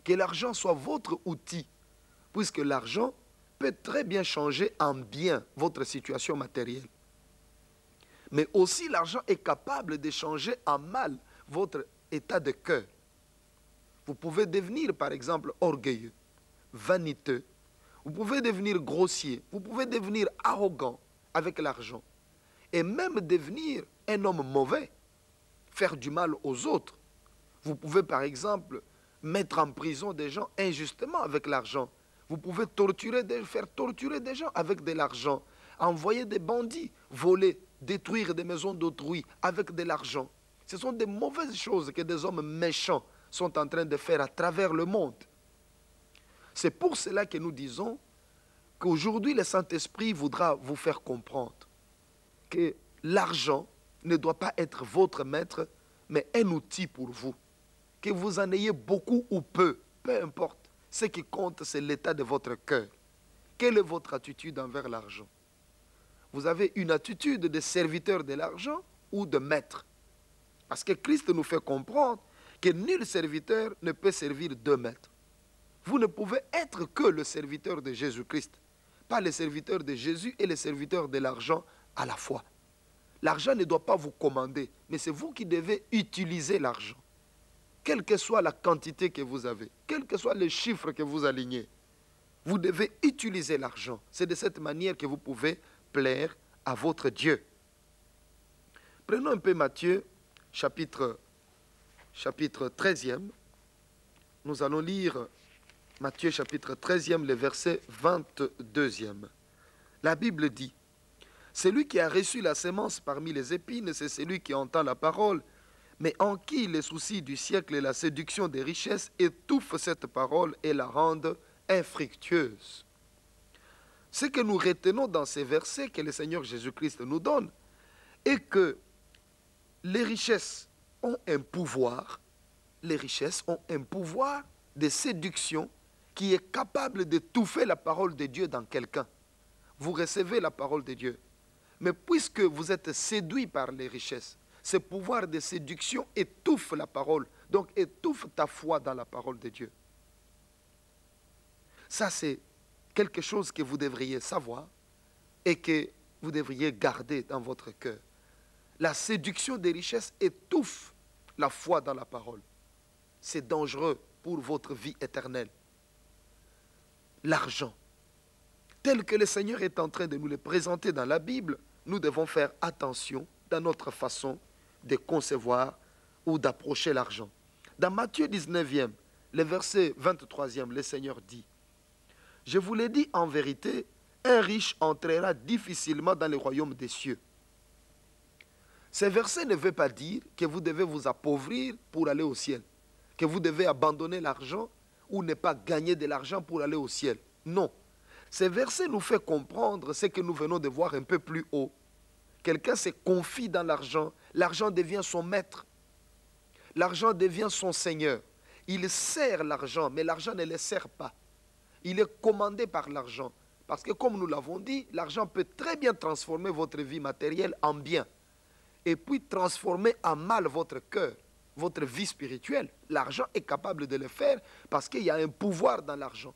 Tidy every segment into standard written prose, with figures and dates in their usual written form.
Que l'argent soit votre outil, puisque l'argent peut très bien changer en bien votre situation matérielle. Mais aussi l'argent est capable de changer en mal votre état de cœur. Vous pouvez devenir par exemple orgueilleux, vaniteux, vous pouvez devenir grossier, vous pouvez devenir arrogant avec l'argent et même devenir un homme mauvais, faire du mal aux autres. Vous pouvez par exemple mettre en prison des gens injustement avec l'argent. Vous pouvez faire torturer des gens avec de l'argent, envoyer des bandits, voler, détruire des maisons d'autrui avec de l'argent. Ce sont des mauvaises choses que des hommes méchants sont en train de faire à travers le monde. C'est pour cela que nous disons qu'aujourd'hui le Saint-Esprit voudra vous faire comprendre que l'argent ne doit pas être votre maître, mais un outil pour vous. Que vous en ayez beaucoup ou peu, peu importe. Ce qui compte, c'est l'état de votre cœur. Quelle est votre attitude envers l'argent? Vous avez une attitude de serviteur de l'argent ou de maître? Parce que Christ nous fait comprendre que nul serviteur ne peut servir deux maîtres. Vous ne pouvez être que le serviteur de Jésus-Christ, pas le serviteur de Jésus et le serviteur de l'argent à la fois. L'argent ne doit pas vous commander, mais c'est vous qui devez utiliser l'argent. Quelle que soit la quantité que vous avez, quel que soit le chiffre que vous alignez, vous devez utiliser l'argent. C'est de cette manière que vous pouvez plaire à votre Dieu. Prenons un peu Matthieu, chapitre 13e. Nous allons lire Matthieu chapitre 13e, le verset 22e. La Bible dit: celui qui a reçu la semence parmi les épines, c'est celui qui entend la parole, mais en qui les soucis du siècle et la séduction des richesses étouffent cette parole et la rendent infructueuse. Ce que nous retenons dans ces versets que le Seigneur Jésus-Christ nous donne est que les richesses ont un pouvoir, de séduction qui est capable d'étouffer la parole de Dieu dans quelqu'un. Vous recevez la parole de Dieu. Mais puisque vous êtes séduit par les richesses, ce pouvoir de séduction étouffe la parole, donc étouffe ta foi dans la parole de Dieu. Ça, c'est quelque chose que vous devriez savoir et que vous devriez garder dans votre cœur. La séduction des richesses étouffe la foi dans la parole. C'est dangereux pour votre vie éternelle. L'argent, tel que le Seigneur est en train de nous le présenter dans la Bible, nous devons faire attention dans notre façon de concevoir ou d'approcher l'argent. Dans Matthieu 19e, le verset 23e, le Seigneur dit: je vous l'ai dit en vérité, un riche entrera difficilement dans le royaume des cieux. Ce verset ne veut pas dire que vous devez vous appauvrir pour aller au ciel, que vous devez abandonner l'argent ou ne pas gagner de l'argent pour aller au ciel. Non. Ce verset nous fait comprendre ce que nous venons de voir un peu plus haut. Quelqu'un se confie dans l'argent, l'argent devient son maître, l'argent devient son seigneur. Il sert l'argent, mais l'argent ne le sert pas. Il est commandé par l'argent. Parce que comme nous l'avons dit, l'argent peut très bien transformer votre vie matérielle en bien. Et puis transformer en mal votre cœur, votre vie spirituelle. L'argent est capable de le faire parce qu'il y a un pouvoir dans l'argent.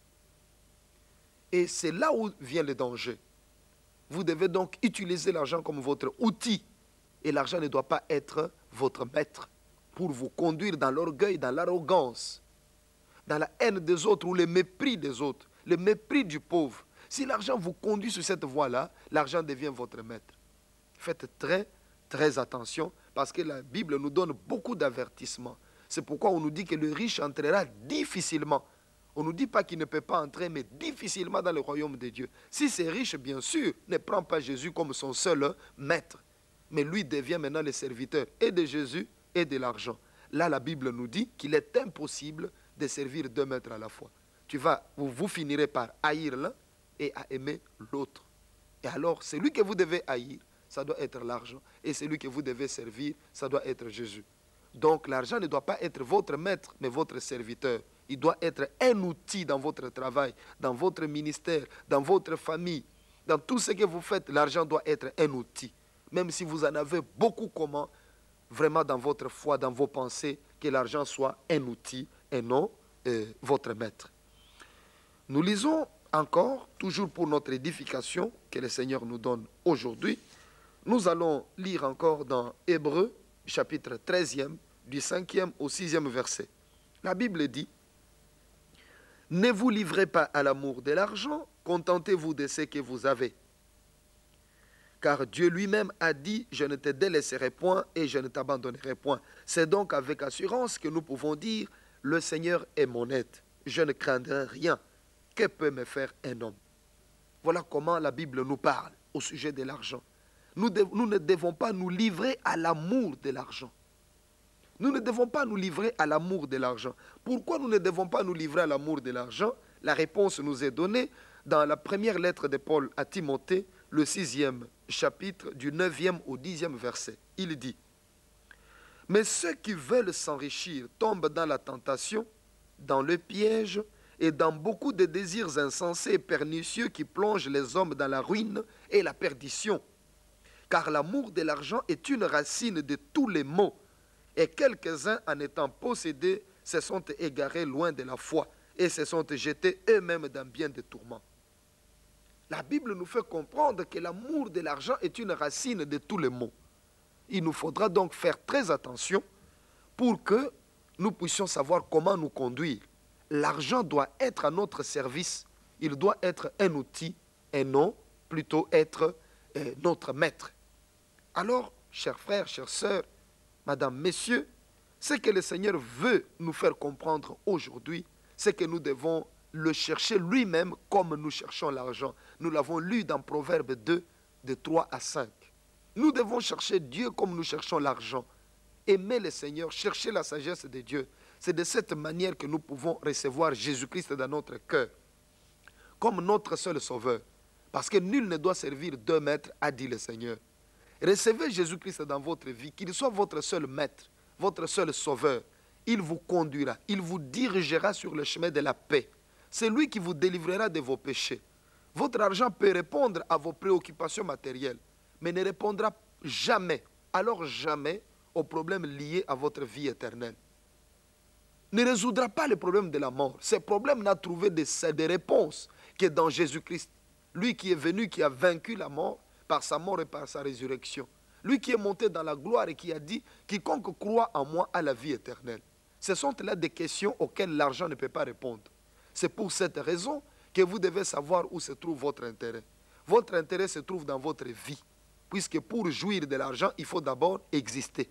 Et c'est là où vient le danger. Vous devez donc utiliser l'argent comme votre outil. Et l'argent ne doit pas être votre maître pour vous conduire dans l'orgueil, dans l'arrogance, dans la haine des autres ou le mépris des autres, le mépris du pauvre. Si l'argent vous conduit sur cette voie-là, l'argent devient votre maître. Faites très, très attention parce que la Bible nous donne beaucoup d'avertissements. C'est pourquoi on nous dit que le riche entrera difficilement. On ne nous dit pas qu'il ne peut pas entrer, mais difficilement dans le royaume de Dieu. Si c'est riche, bien sûr, ne prend pas Jésus comme son seul maître. Mais lui devient maintenant le serviteur et de Jésus et de l'argent. Là, la Bible nous dit qu'il est impossible de servir deux maîtres à la fois. Vous finirez par haïr l'un et à aimer l'autre. Et alors, celui que vous devez haïr, ça doit être l'argent. Et celui que vous devez servir, ça doit être Jésus. Donc, l'argent ne doit pas être votre maître, mais votre serviteur. Il doit être un outil dans votre travail, dans votre ministère, dans votre famille. Dans tout ce que vous faites, l'argent doit être un outil. Même si vous en avez beaucoup, vraiment dans votre foi, dans vos pensées, que l'argent soit un outil et non votre maître. Nous lisons encore, toujours pour notre édification que le Seigneur nous donne aujourd'hui, nous allons lire encore dans Hébreux, chapitre 13e, du 5e au 6e verset. La Bible dit: ne vous livrez pas à l'amour de l'argent, contentez-vous de ce que vous avez. Car Dieu lui-même a dit: je ne te délaisserai point et je ne t'abandonnerai point. C'est donc avec assurance que nous pouvons dire: le Seigneur est mon aide, je ne craindrai rien. Que peut me faire un homme? Voilà comment la Bible nous parle au sujet de l'argent. Nous ne devons pas nous livrer à l'amour de l'argent. Nous ne devons pas nous livrer à l'amour de l'argent. Pourquoi nous ne devons pas nous livrer à l'amour de l'argent? La réponse nous est donnée dans la première lettre de Paul à Timothée, le 6e chapitre, du 9e au 10e verset. Il dit: mais ceux qui veulent s'enrichir tombent dans la tentation, dans le piège et dans beaucoup de désirs insensés et pernicieux qui plongent les hommes dans la ruine et la perdition. Car l'amour de l'argent est une racine de tous les maux, et quelques-uns, en étant possédés, se sont égarés loin de la foi et se sont jetés eux-mêmes dans bien des tourments. La Bible nous fait comprendre que l'amour de l'argent est une racine de tous les maux. Il nous faudra donc faire très attention pour que nous puissions savoir comment nous conduire. L'argent doit être à notre service, il doit être un outil et non plutôt être notre maître. Alors, chers frères, chères sœurs, madame, messieurs, ce que le Seigneur veut nous faire comprendre aujourd'hui, c'est que nous devons le chercher lui-même comme nous cherchons l'argent. Nous l'avons lu dans Proverbe 2, de 3 à 5. Nous devons chercher Dieu comme nous cherchons l'argent. Aimer le Seigneur, chercher la sagesse de Dieu. C'est de cette manière que nous pouvons recevoir Jésus-Christ dans notre cœur, comme notre seul sauveur. Parce que nul ne doit servir deux maîtres, a dit le Seigneur. Recevez Jésus-Christ dans votre vie, qu'il soit votre seul maître, votre seul sauveur. Il vous conduira, il vous dirigera sur le chemin de la paix. C'est lui qui vous délivrera de vos péchés. Votre argent peut répondre à vos préoccupations matérielles, mais ne répondra jamais, alors jamais, aux problèmes liés à votre vie éternelle. Ne résoudra pas le problème de la mort. Ce problème n'a trouvé des réponses que dans Jésus-Christ. Lui qui est venu, qui a vaincu la mort par sa mort et par sa résurrection. Lui qui est monté dans la gloire et qui a dit: quiconque croit en moi a la vie éternelle. Ce sont là des questions auxquelles l'argent ne peut pas répondre. C'est pour cette raison que vous devez savoir où se trouve votre intérêt. Votre intérêt se trouve dans votre vie. Puisque pour jouir de l'argent, il faut d'abord exister.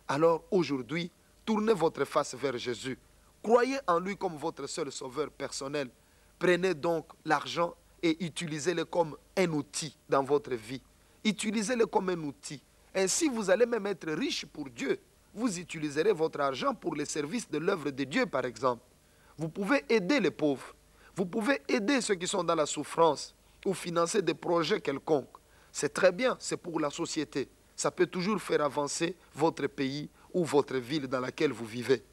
Alors aujourd'hui, tournez votre face vers Jésus. Croyez en lui comme votre seul sauveur personnel. Prenez donc l'argent et utilisez-le comme un outil dans votre vie. Utilisez-le comme un outil. Ainsi, vous allez même être riche pour Dieu. Vous utiliserez votre argent pour le service de l'œuvre de Dieu, par exemple. Vous pouvez aider les pauvres. Vous pouvez aider ceux qui sont dans la souffrance ou financer des projets quelconques. C'est très bien, c'est pour la société. Ça peut toujours faire avancer votre pays ou votre ville dans laquelle vous vivez.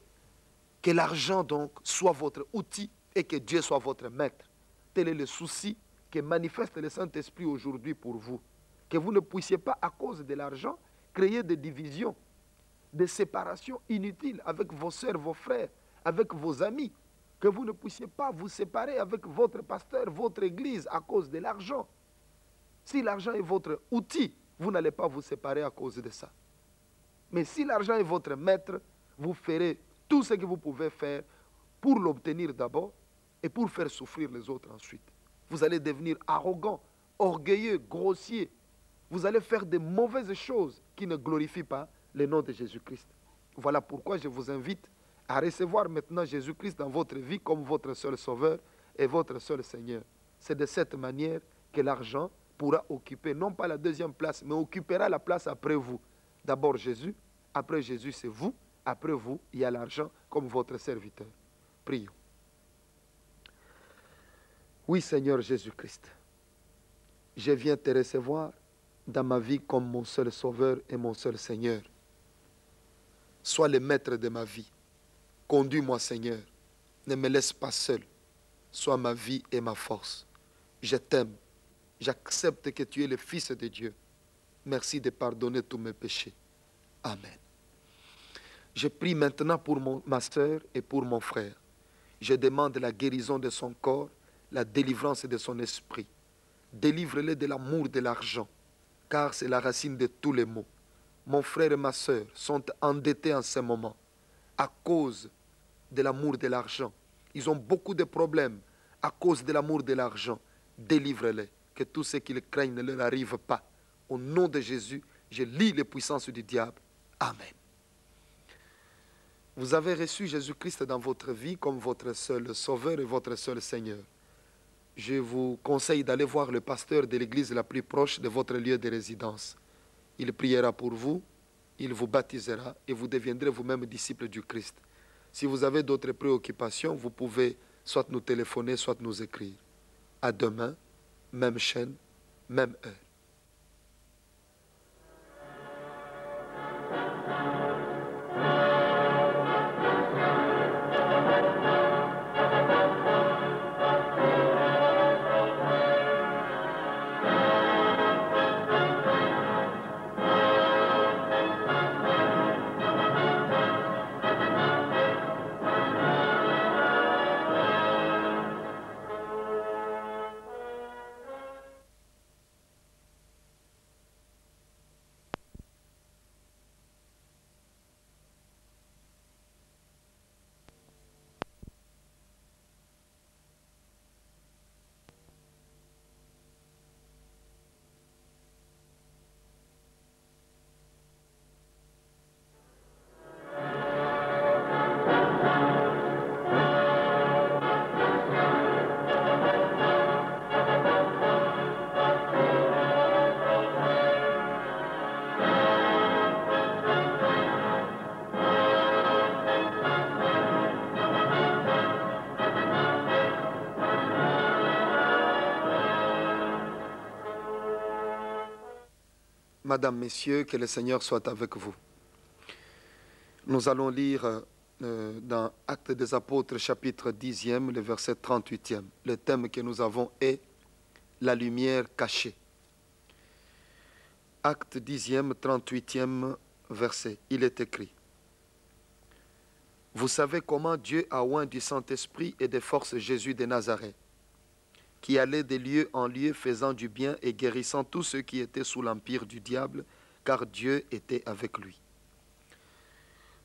Que l'argent donc soit votre outil et que Dieu soit votre maître. Tel est le souci que manifeste le Saint-Esprit aujourd'hui pour vous. Que vous ne puissiez pas, à cause de l'argent, créer des divisions, des séparations inutiles avec vos sœurs, vos frères, avec vos amis. Que vous ne puissiez pas vous séparer avec votre pasteur, votre église à cause de l'argent. Si l'argent est votre outil, vous n'allez pas vous séparer à cause de ça. Mais si l'argent est votre maître, vous ferez tout ce que vous pouvez faire pour l'obtenir d'abord et pour faire souffrir les autres ensuite. Vous allez devenir arrogant, orgueilleux, grossier. Vous allez faire de mauvaises choses qui ne glorifient pas le nom de Jésus-Christ. Voilà pourquoi je vous invite à recevoir maintenant Jésus-Christ dans votre vie comme votre seul sauveur et votre seul Seigneur. C'est de cette manière que l'argent pourra occuper, non pas la deuxième place, mais occupera la place après vous. D'abord Jésus, après Jésus c'est vous, après vous il y a l'argent comme votre serviteur. Prions. Oui Seigneur Jésus-Christ, je viens te recevoir dans ma vie comme mon seul sauveur et mon seul Seigneur. Sois le maître de ma vie. Conduis-moi Seigneur, ne me laisse pas seul. Sois ma vie et ma force. Je t'aime. J'accepte que tu es le Fils de Dieu. Merci de pardonner tous mes péchés. Amen. Je prie maintenant pour ma soeur et pour mon frère. Je demande la guérison de son corps, la délivrance de son esprit. Délivre-le de l'amour de l'argent, car c'est la racine de tous les maux. Mon frère et ma soeur sont endettés en ce moment à cause de l'amour de l'argent. Ils ont beaucoup de problèmes à cause de l'amour de l'argent. Délivre-les, que tout ce qu'ils craignent ne leur arrive pas. Au nom de Jésus, je lis les puissances du diable. Amen. Vous avez reçu Jésus-Christ dans votre vie comme votre seul sauveur et votre seul Seigneur. Je vous conseille d'aller voir le pasteur de l'église la plus proche de votre lieu de résidence. Il priera pour vous, il vous baptisera et vous deviendrez vous-même disciples du Christ. Si vous avez d'autres préoccupations, vous pouvez soit nous téléphoner, soit nous écrire. À demain, même chaîne, même heure. Madame, Messieurs, que le Seigneur soit avec vous. Nous allons lire dans Actes des Apôtres, chapitre 10e, le verset 38e. Le thème que nous avons est la lumière cachée. Acte 10e, 38e verset. Il est écrit: Vous savez comment Dieu a oint du Saint-Esprit et de force Jésus de Nazareth, qui allait de lieu en lieu faisant du bien et guérissant tous ceux qui étaient sous l'empire du diable, car Dieu était avec lui.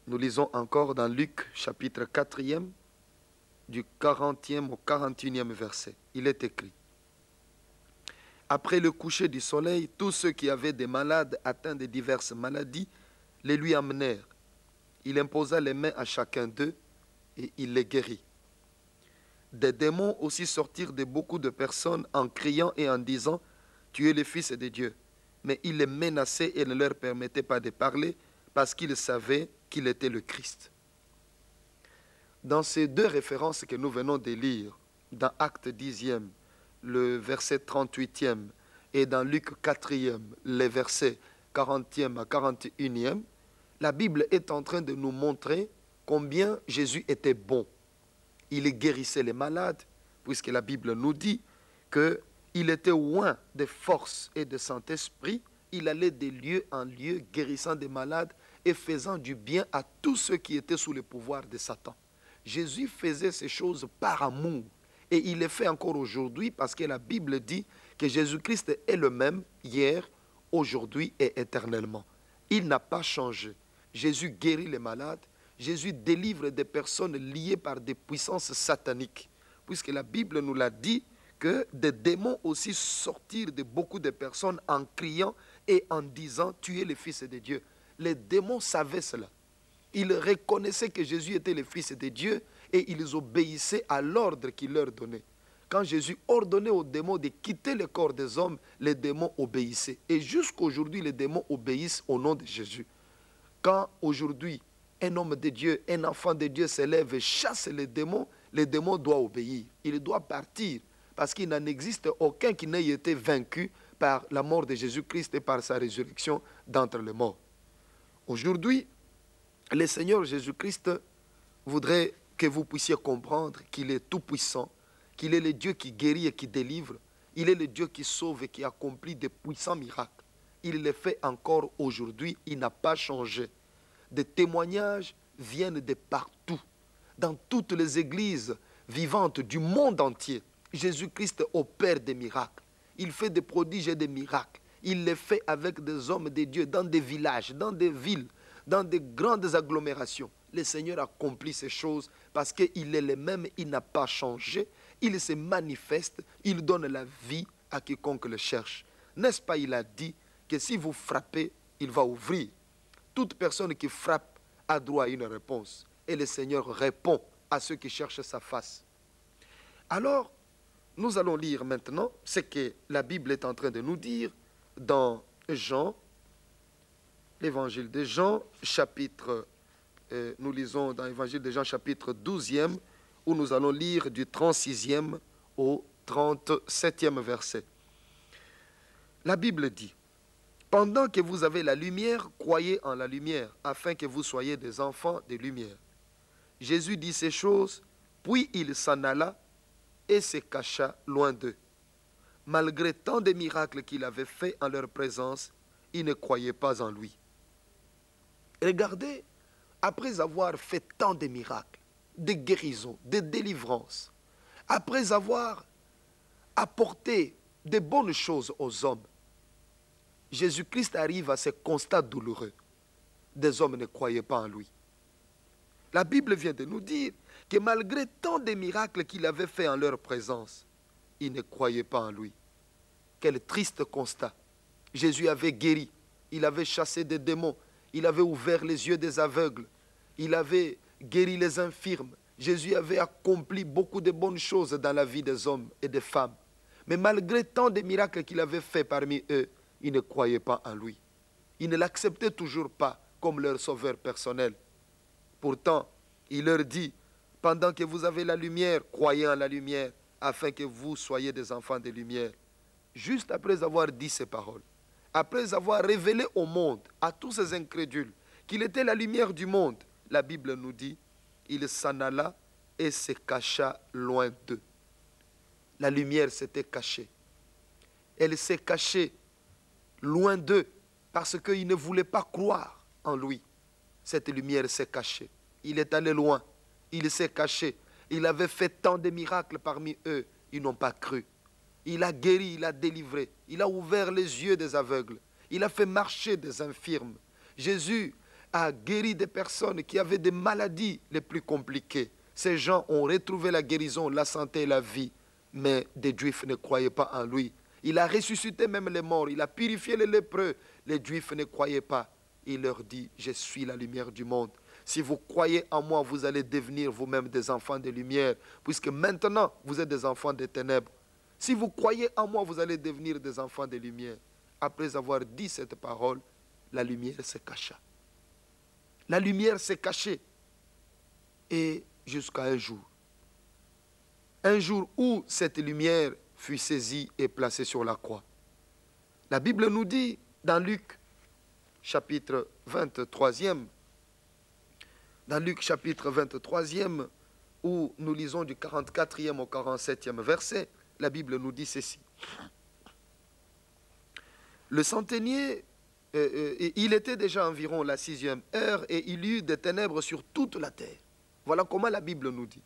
Nous lisons encore dans Luc, chapitre 4e, du 40e au 41e verset. Il est écrit: Après le coucher du soleil, tous ceux qui avaient des malades atteints de diverses maladies les lui amenèrent. Il imposa les mains à chacun d'eux et il les guérit. Des démons aussi sortirent de beaucoup de personnes en criant et en disant: Tu es le Fils de Dieu. Mais il les menaçait et ne leur permettait pas de parler parce qu'ils savaient qu'il était le Christ. Dans ces deux références que nous venons de lire, dans Acte 10e, le verset 38e, et dans Luc 4e, les versets 40e à 41e, la Bible est en train de nous montrer combien Jésus était bon. Il guérissait les malades, puisque la Bible nous dit qu'il était oint de force et de Saint-Esprit. Il allait de lieu en lieu, guérissant des malades et faisant du bien à tous ceux qui étaient sous le pouvoir de Satan. Jésus faisait ces choses par amour. Et il les fait encore aujourd'hui parce que la Bible dit que Jésus-Christ est le même hier, aujourd'hui et éternellement. Il n'a pas changé. Jésus guérit les malades. Jésus délivre des personnes liées par des puissances sataniques. Puisque la Bible nous l'a dit que des démons aussi sortirent de beaucoup de personnes en criant et en disant: Tu es le Fils de Dieu. Les démons savaient cela. Ils reconnaissaient que Jésus était le Fils de Dieu et ils obéissaient à l'ordre qu'il leur donnait. Quand Jésus ordonnait aux démons de quitter le corps des hommes, les démons obéissaient. Et jusqu'aujourd'hui, les démons obéissent au nom de Jésus. Quand aujourd'hui, un homme de Dieu, un enfant de Dieu s'élève et chasse les démons doivent obéir. Il doit partir parce qu'il n'en existe aucun qui n'ait été vaincu par la mort de Jésus-Christ et par sa résurrection d'entre les morts. Aujourd'hui, le Seigneur Jésus-Christ voudrait que vous puissiez comprendre qu'il est tout-puissant, qu'il est le Dieu qui guérit et qui délivre. Il est le Dieu qui sauve et qui accomplit de puissants miracles. Il le fait encore aujourd'hui, il n'a pas changé. Des témoignages viennent de partout. dans toutes les églises vivantes du monde entier. Jésus-Christ opère des miracles. Il fait des prodiges et des miracles. Il les fait avec des hommes de Dieu dans des villages, dans des villes, dans des grandes agglomérations. Le Seigneur accomplit ces choses parce qu'il est le même, il n'a pas changé. Il se manifeste, il donne la vie à quiconque le cherche. N'est-ce pas, il a dit que si vous frappez, il va ouvrir. Toute personne qui frappe a droit à une réponse. Et le Seigneur répond à ceux qui cherchent sa face. Alors, nous allons lire maintenant ce que la Bible est en train de nous dire dans Jean, l'évangile de Jean, chapitre, nous lisons dans l'évangile de Jean, chapitre 12e, où nous allons lire du 36e au 37e verset. La Bible dit, « Pendant que vous avez la lumière, croyez en la lumière, afin que vous soyez des enfants de lumière. » Jésus dit ces choses, puis il s'en alla et se cacha loin d'eux. Malgré tant de miracles qu'il avait faits en leur présence, ils ne croyaient pas en lui. Regardez, après avoir fait tant de miracles, de guérisons, de délivrances, après avoir apporté de bonnes choses aux hommes, Jésus-Christ arrive à ce constat douloureux. Des hommes ne croyaient pas en lui. La Bible vient de nous dire que malgré tant de miracles qu'il avait faits en leur présence, ils ne croyaient pas en lui. Quel triste constat. Jésus avait guéri, il avait chassé des démons, il avait ouvert les yeux des aveugles, il avait guéri les infirmes. Jésus avait accompli beaucoup de bonnes choses dans la vie des hommes et des femmes. Mais malgré tant de miracles qu'il avait faits parmi eux, ils ne croyaient pas en lui. Ils ne l'acceptaient toujours pas comme leur sauveur personnel. Pourtant, il leur dit, pendant que vous avez la lumière, croyez en la lumière, afin que vous soyez des enfants de lumière. Juste après avoir dit ces paroles, après avoir révélé au monde, à tous ces incrédules, qu'il était la lumière du monde, la Bible nous dit, il s'en alla et se cacha loin d'eux. La lumière s'était cachée. Elle s'est cachée loin d'eux parce qu'ils ne voulaient pas croire en lui. Cette lumière s'est cachée. Il est allé loin. Il s'est caché. Il avait fait tant de miracles parmi eux. Ils n'ont pas cru. Il a guéri, il a délivré. Il a ouvert les yeux des aveugles. Il a fait marcher des infirmes. Jésus a guéri des personnes qui avaient des maladies les plus compliquées. Ces gens ont retrouvé la guérison, la santé et la vie. Mais des Juifs ne croyaient pas en lui. Il a ressuscité même les morts. Il a purifié les lépreux. Les Juifs ne croyaient pas. Il leur dit, je suis la lumière du monde. Si vous croyez en moi, vous allez devenir vous-même des enfants de lumière, puisque maintenant, vous êtes des enfants des ténèbres. Si vous croyez en moi, vous allez devenir des enfants de lumière. Après avoir dit cette parole, la lumière se cacha. La lumière s'est cachée. Et jusqu'à un jour où cette lumière fut saisie et placée sur la croix. La Bible nous dit dans Luc, chapitre 23e, dans Luc chapitre 23e, où nous lisons du 44e au 47e verset, la Bible nous dit ceci. Le centenier, il était déjà environ la 6e heure et il y eut des ténèbres sur toute la terre. Voilà comment la Bible nous dit.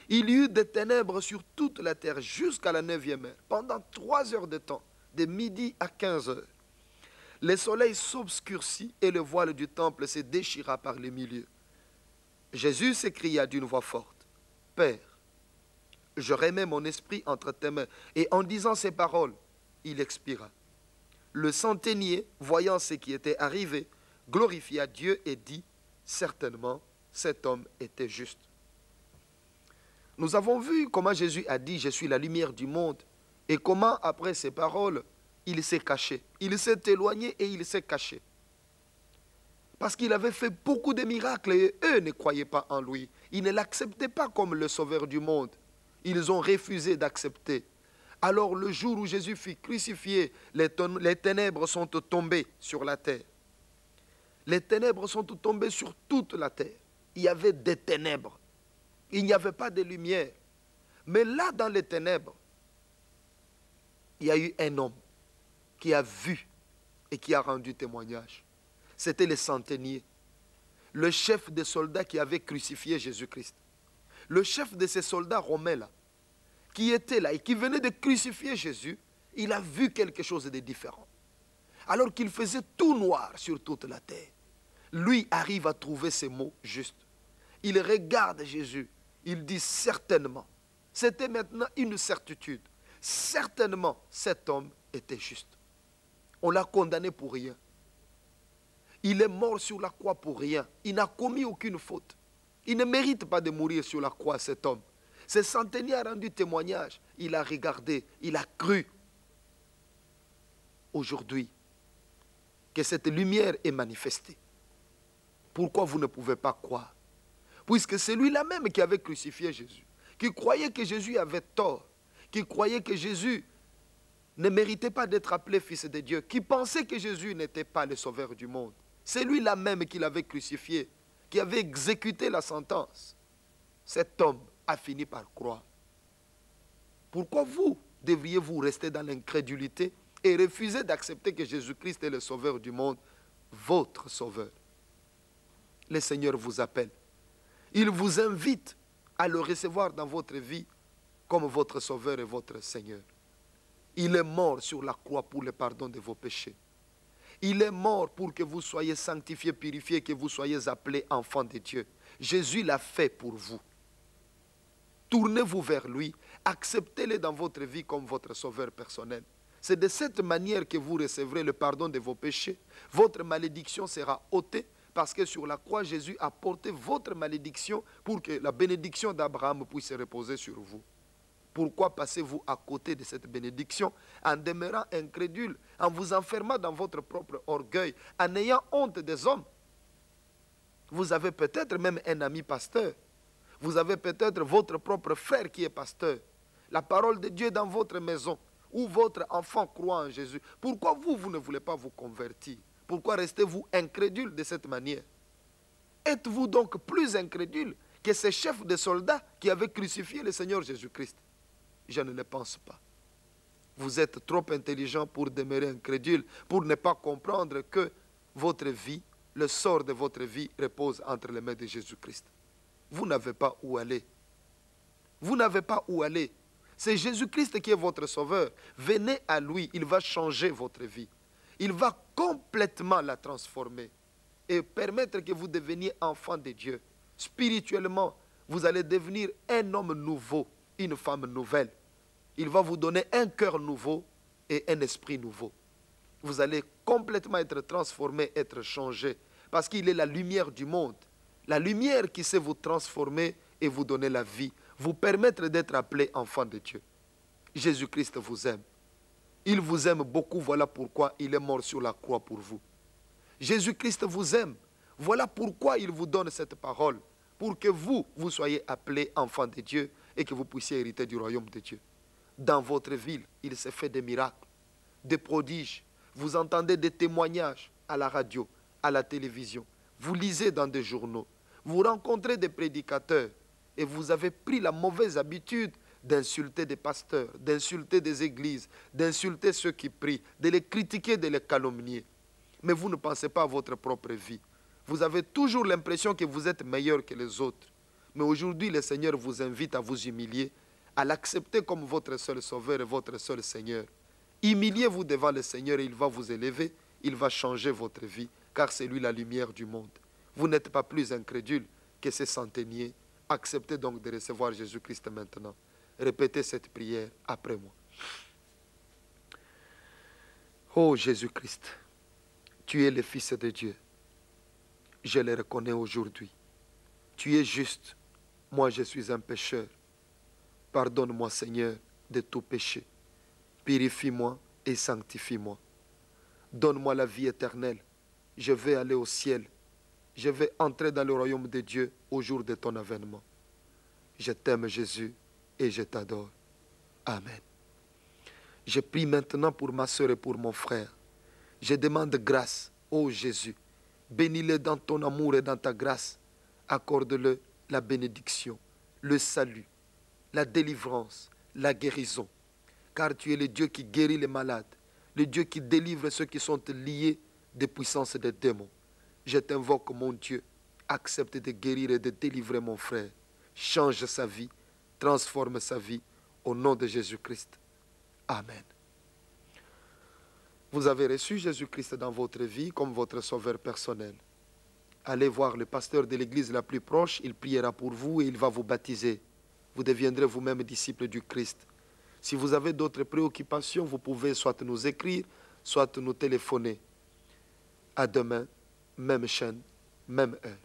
Il y eut des ténèbres sur toute la terre jusqu'à la 9e heure, pendant 3 heures de temps, de midi à 15 heures. Le soleil s'obscurcit et le voile du temple se déchira par le milieu. Jésus s'écria d'une voix forte, « Père, je remets mon esprit entre tes mains. » Et en disant ces paroles, il expira. Le centenier, voyant ce qui était arrivé, glorifia Dieu et dit, « Certainement, cet homme était juste. » Nous avons vu comment Jésus a dit, « Je suis la lumière du monde » et comment, après ces paroles, il s'est caché. Il s'est éloigné et il s'est caché. Parce qu'il avait fait beaucoup de miracles et eux ne croyaient pas en lui. Ils ne l'acceptaient pas comme le sauveur du monde. Ils ont refusé d'accepter. Alors le jour où Jésus fut crucifié, les ténèbres sont tombées sur la terre. Les ténèbres sont tombées sur toute la terre. Il y avait des ténèbres. Il n'y avait pas de lumière. Mais là, dans les ténèbres, il y a eu un homme qui a vu et qui a rendu témoignage. C'était le centenier, le chef des soldats qui avait crucifié Jésus-Christ. le chef de ces soldats romains là, qui était là et qui venait de crucifier Jésus, il a vu quelque chose de différent. Alors qu'il faisait tout noir sur toute la terre, lui arrive à trouver ces mots justes. Il regarde Jésus, il dit certainement, c'était maintenant une certitude, certainement cet homme était juste. On l'a condamné pour rien. Il est mort sur la croix pour rien. Il n'a commis aucune faute. Il ne mérite pas de mourir sur la croix, cet homme. Ce centenier a rendu témoignage. Il a regardé, il a cru. Aujourd'hui, que cette lumière est manifestée. Pourquoi vous ne pouvez pas croire? Puisque c'est lui-là même qui avait crucifié Jésus, qui croyait que Jésus avait tort, qui croyait que Jésus ne méritait pas d'être appelé fils de Dieu, qui pensait que Jésus n'était pas le sauveur du monde. C'est lui-là même qui l'avait crucifié, qui avait exécuté la sentence. Cet homme a fini par croire. Pourquoi vous devriez-vous rester dans l'incrédulité et refuser d'accepter que Jésus-Christ est le sauveur du monde, votre sauveur? Le Seigneur vous appelle. Il vous invite à le recevoir dans votre vie comme votre sauveur et votre Seigneur. Il est mort sur la croix pour le pardon de vos péchés. Il est mort pour que vous soyez sanctifiés, purifiés, que vous soyez appelés enfants de Dieu. Jésus l'a fait pour vous. Tournez-vous vers lui, acceptez-le dans votre vie comme votre sauveur personnel. C'est de cette manière que vous recevrez le pardon de vos péchés. Votre malédiction sera ôtée parce que sur la croix, Jésus a porté votre malédiction pour que la bénédiction d'Abraham puisse se reposer sur vous. Pourquoi passez-vous à côté de cette bénédiction en demeurant incrédule, en vous enfermant dans votre propre orgueil, en ayant honte des hommes? Vous avez peut-être même un ami pasteur. Vous avez peut-être votre propre frère qui est pasteur. La parole de Dieu est dans votre maison, ou votre enfant croit en Jésus. Pourquoi vous ne voulez pas vous convertir? Pourquoi restez-vous incrédule de cette manière? Êtes-vous donc plus incrédule que ces chefs de soldats qui avaient crucifié le Seigneur Jésus-Christ? Je ne le pense pas. Vous êtes trop intelligent pour demeurer incrédule, pour ne pas comprendre que votre vie, le sort de votre vie repose entre les mains de Jésus-Christ. Vous n'avez pas où aller. Vous n'avez pas où aller. C'est Jésus-Christ qui est votre sauveur. Venez à lui, il va changer votre vie. Il va complètement la transformer et permettre que vous deveniez enfant de Dieu. Spirituellement, vous allez devenir un homme nouveau, une femme nouvelle. Il va vous donner un cœur nouveau et un esprit nouveau. Vous allez complètement être transformé, être changé, parce qu'il est la lumière du monde. La lumière qui sait vous transformer et vous donner la vie, vous permettre d'être appelé enfant de Dieu. Jésus-Christ vous aime. Il vous aime beaucoup, voilà pourquoi il est mort sur la croix pour vous. Jésus-Christ vous aime. Voilà pourquoi il vous donne cette parole, pour que vous soyez appelés enfants de Dieu et que vous puissiez hériter du royaume de Dieu. Dans votre ville, il s'est fait des miracles, des prodiges. Vous entendez des témoignages à la radio, à la télévision. Vous lisez dans des journaux. Vous rencontrez des prédicateurs et vous avez pris la mauvaise habitude d'insulter des pasteurs, d'insulter des églises, d'insulter ceux qui prient, de les critiquer, de les calomnier. Mais vous ne pensez pas à votre propre vie. Vous avez toujours l'impression que vous êtes meilleur que les autres. Mais aujourd'hui, le Seigneur vous invite à vous humilier, à l'accepter comme votre seul sauveur et votre seul Seigneur. Humiliez-vous devant le Seigneur et il va vous élever, il va changer votre vie, car c'est lui la lumière du monde. Vous n'êtes pas plus incrédule que ces centeniers. Acceptez donc de recevoir Jésus-Christ maintenant. Répétez cette prière après moi. Oh Jésus-Christ, tu es le Fils de Dieu. Je le reconnais aujourd'hui. Tu es juste. Moi, je suis un pécheur. Pardonne-moi, Seigneur, de tout péché. Purifie-moi et sanctifie-moi. Donne-moi la vie éternelle. Je vais aller au ciel. Je vais entrer dans le royaume de Dieu au jour de ton avènement. Je t'aime, Jésus, et je t'adore. Amen. Je prie maintenant pour ma soeur et pour mon frère. Je demande grâce, ô Jésus. Bénis-le dans ton amour et dans ta grâce. Accorde-le la bénédiction, le salut, la délivrance, la guérison. Car tu es le Dieu qui guérit les malades, le Dieu qui délivre ceux qui sont liés des puissances des démons. Je t'invoque, mon Dieu, accepte de guérir et de délivrer mon frère. change sa vie, transforme sa vie au nom de Jésus-Christ. Amen. Vous avez reçu Jésus-Christ dans votre vie comme votre sauveur personnel. Allez voir le pasteur de l'église la plus proche, il priera pour vous et il va vous baptiser. Vous deviendrez vous-même disciples du Christ. Si vous avez d'autres préoccupations, vous pouvez soit nous écrire, soit nous téléphoner. À demain, même chaîne, même heure.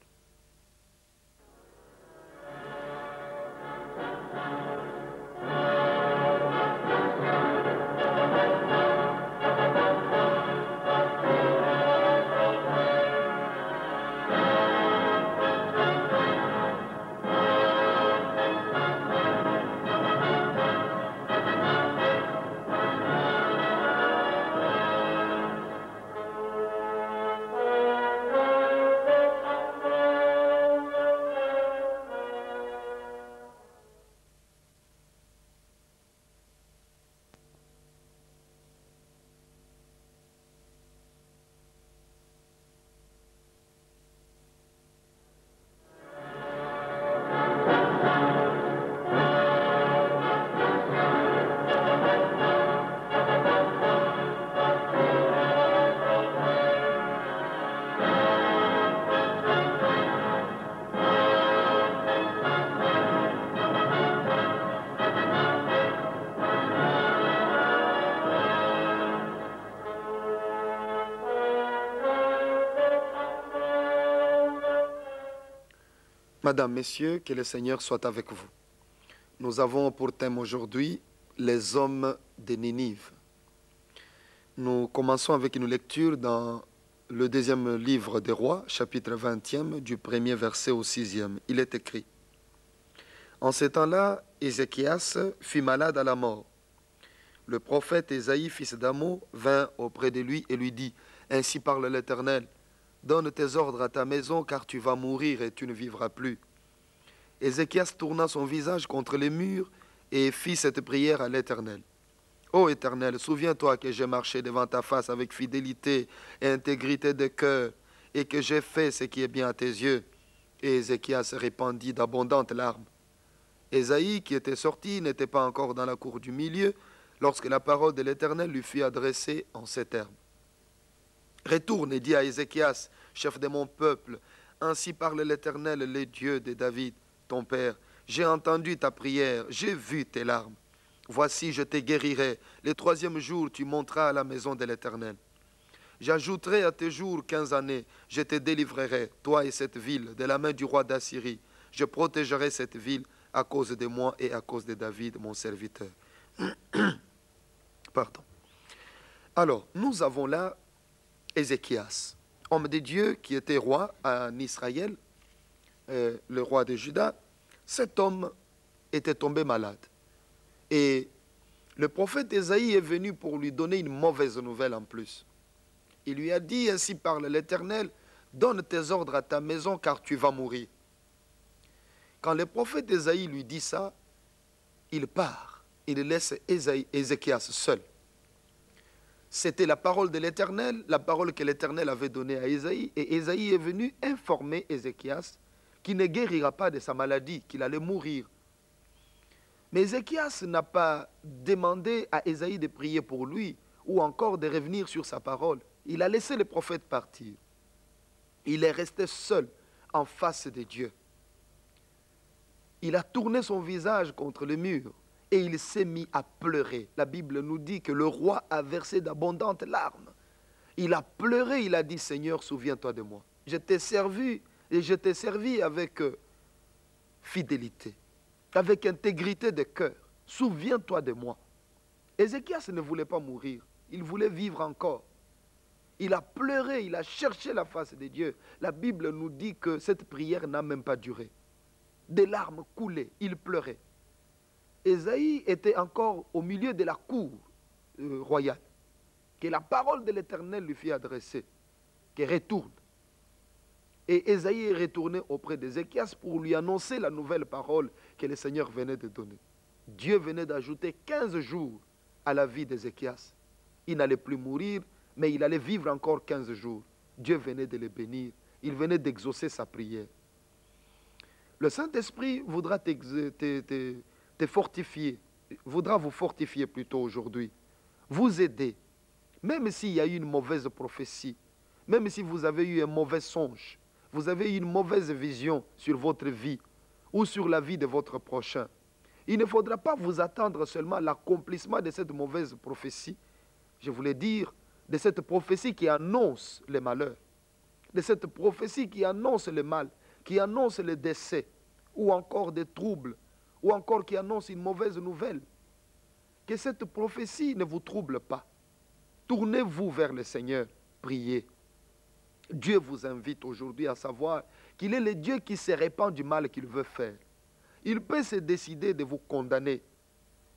Madame, Messieurs, que le Seigneur soit avec vous. Nous avons pour thème aujourd'hui les hommes de Ninive. Nous commençons avec une lecture dans le deuxième livre des rois, chapitre 20e, du premier verset au 6e. Il est écrit: En ce temps-là, Ézéchias fut malade à la mort. Le prophète Ésaïe, fils d'Amo, vint auprès de lui et lui dit: Ainsi parle l'Éternel. Donne tes ordres à ta maison, car tu vas mourir et tu ne vivras plus. Ézéchias tourna son visage contre les murs et fit cette prière à l'Éternel. Ô Éternel, souviens-toi que j'ai marché devant ta face avec fidélité et intégrité de cœur, et que j'ai fait ce qui est bien à tes yeux. Et Ézéchias répandit d'abondantes larmes. Ésaïe, qui était sorti, n'était pas encore dans la cour du milieu, lorsque la parole de l'Éternel lui fut adressée en ces termes. Retourne et dis à Ézéchias, chef de mon peuple, ainsi parle l'Éternel, le Dieu de David, ton père. J'ai entendu ta prière, j'ai vu tes larmes. Voici, je te guérirai. Le troisième jour, tu monteras à la maison de l'Éternel. J'ajouterai à tes jours 15 années. Je te délivrerai, toi et cette ville, de la main du roi d'Assyrie. Je protégerai cette ville à cause de moi et à cause de David, mon serviteur. Pardon. Alors, nous avons là Ézéchias, homme de Dieu qui était roi en Israël, le roi de Juda. Cet homme était tombé malade. Et le prophète Ésaïe est venu pour lui donner une mauvaise nouvelle en plus. Il lui a dit: Ainsi parle l'Éternel, donne tes ordres à ta maison car tu vas mourir. Quand le prophète Ésaïe lui dit ça, il part. Il laisse Ézéchias seul. C'était la parole de l'Éternel, la parole que l'Éternel avait donnée à Ésaïe. Et Ésaïe est venu informer Ézéchias qu'il ne guérira pas de sa maladie, qu'il allait mourir. Mais Ézéchias n'a pas demandé à Ésaïe de prier pour lui ou encore de revenir sur sa parole. Il a laissé le prophète partir. Il est resté seul en face de Dieu. Il a tourné son visage contre le mur et il s'est mis à pleurer. La Bible nous dit que le roi a versé d'abondantes larmes. Il a pleuré, il a dit: Seigneur, souviens-toi de moi. Je t'ai servi et je t'ai servi avec fidélité, avec intégrité de cœur. Souviens-toi de moi. Ézéchias ne voulait pas mourir, il voulait vivre encore. Il a pleuré, il a cherché la face de Dieu. La Bible nous dit que cette prière n'a même pas duré. Des larmes coulaient, il pleurait. Ésaïe était encore au milieu de la cour royale, que la parole de l'Éternel lui fit adresser, qu'il retourne. Et Ésaïe est retourné auprès d'Ézéchias pour lui annoncer la nouvelle parole que le Seigneur venait de donner. Dieu venait d'ajouter 15 jours à la vie d'Ézéchias. Il n'allait plus mourir, mais il allait vivre encore 15 jours. Dieu venait de le bénir. Il venait d'exaucer sa prière. Le Saint-Esprit voudra te fortifier, voudra vous fortifier plutôt aujourd'hui, vous aider, même s'il y a eu une mauvaise prophétie, même si vous avez eu un mauvais songe, vous avez eu une mauvaise vision sur votre vie ou sur la vie de votre prochain. Il ne faudra pas vous attendre seulement à l'accomplissement de cette mauvaise prophétie, je voulais dire, de cette prophétie qui annonce le malheur, de cette prophétie qui annonce le mal, qui annonce le décès, ou encore des troubles, ou encore qui annonce une mauvaise nouvelle. Que cette prophétie ne vous trouble pas. Tournez-vous vers le Seigneur, priez. Dieu vous invite aujourd'hui à savoir qu'il est le Dieu qui se répand du mal qu'il veut faire. Il peut se décider de vous condamner.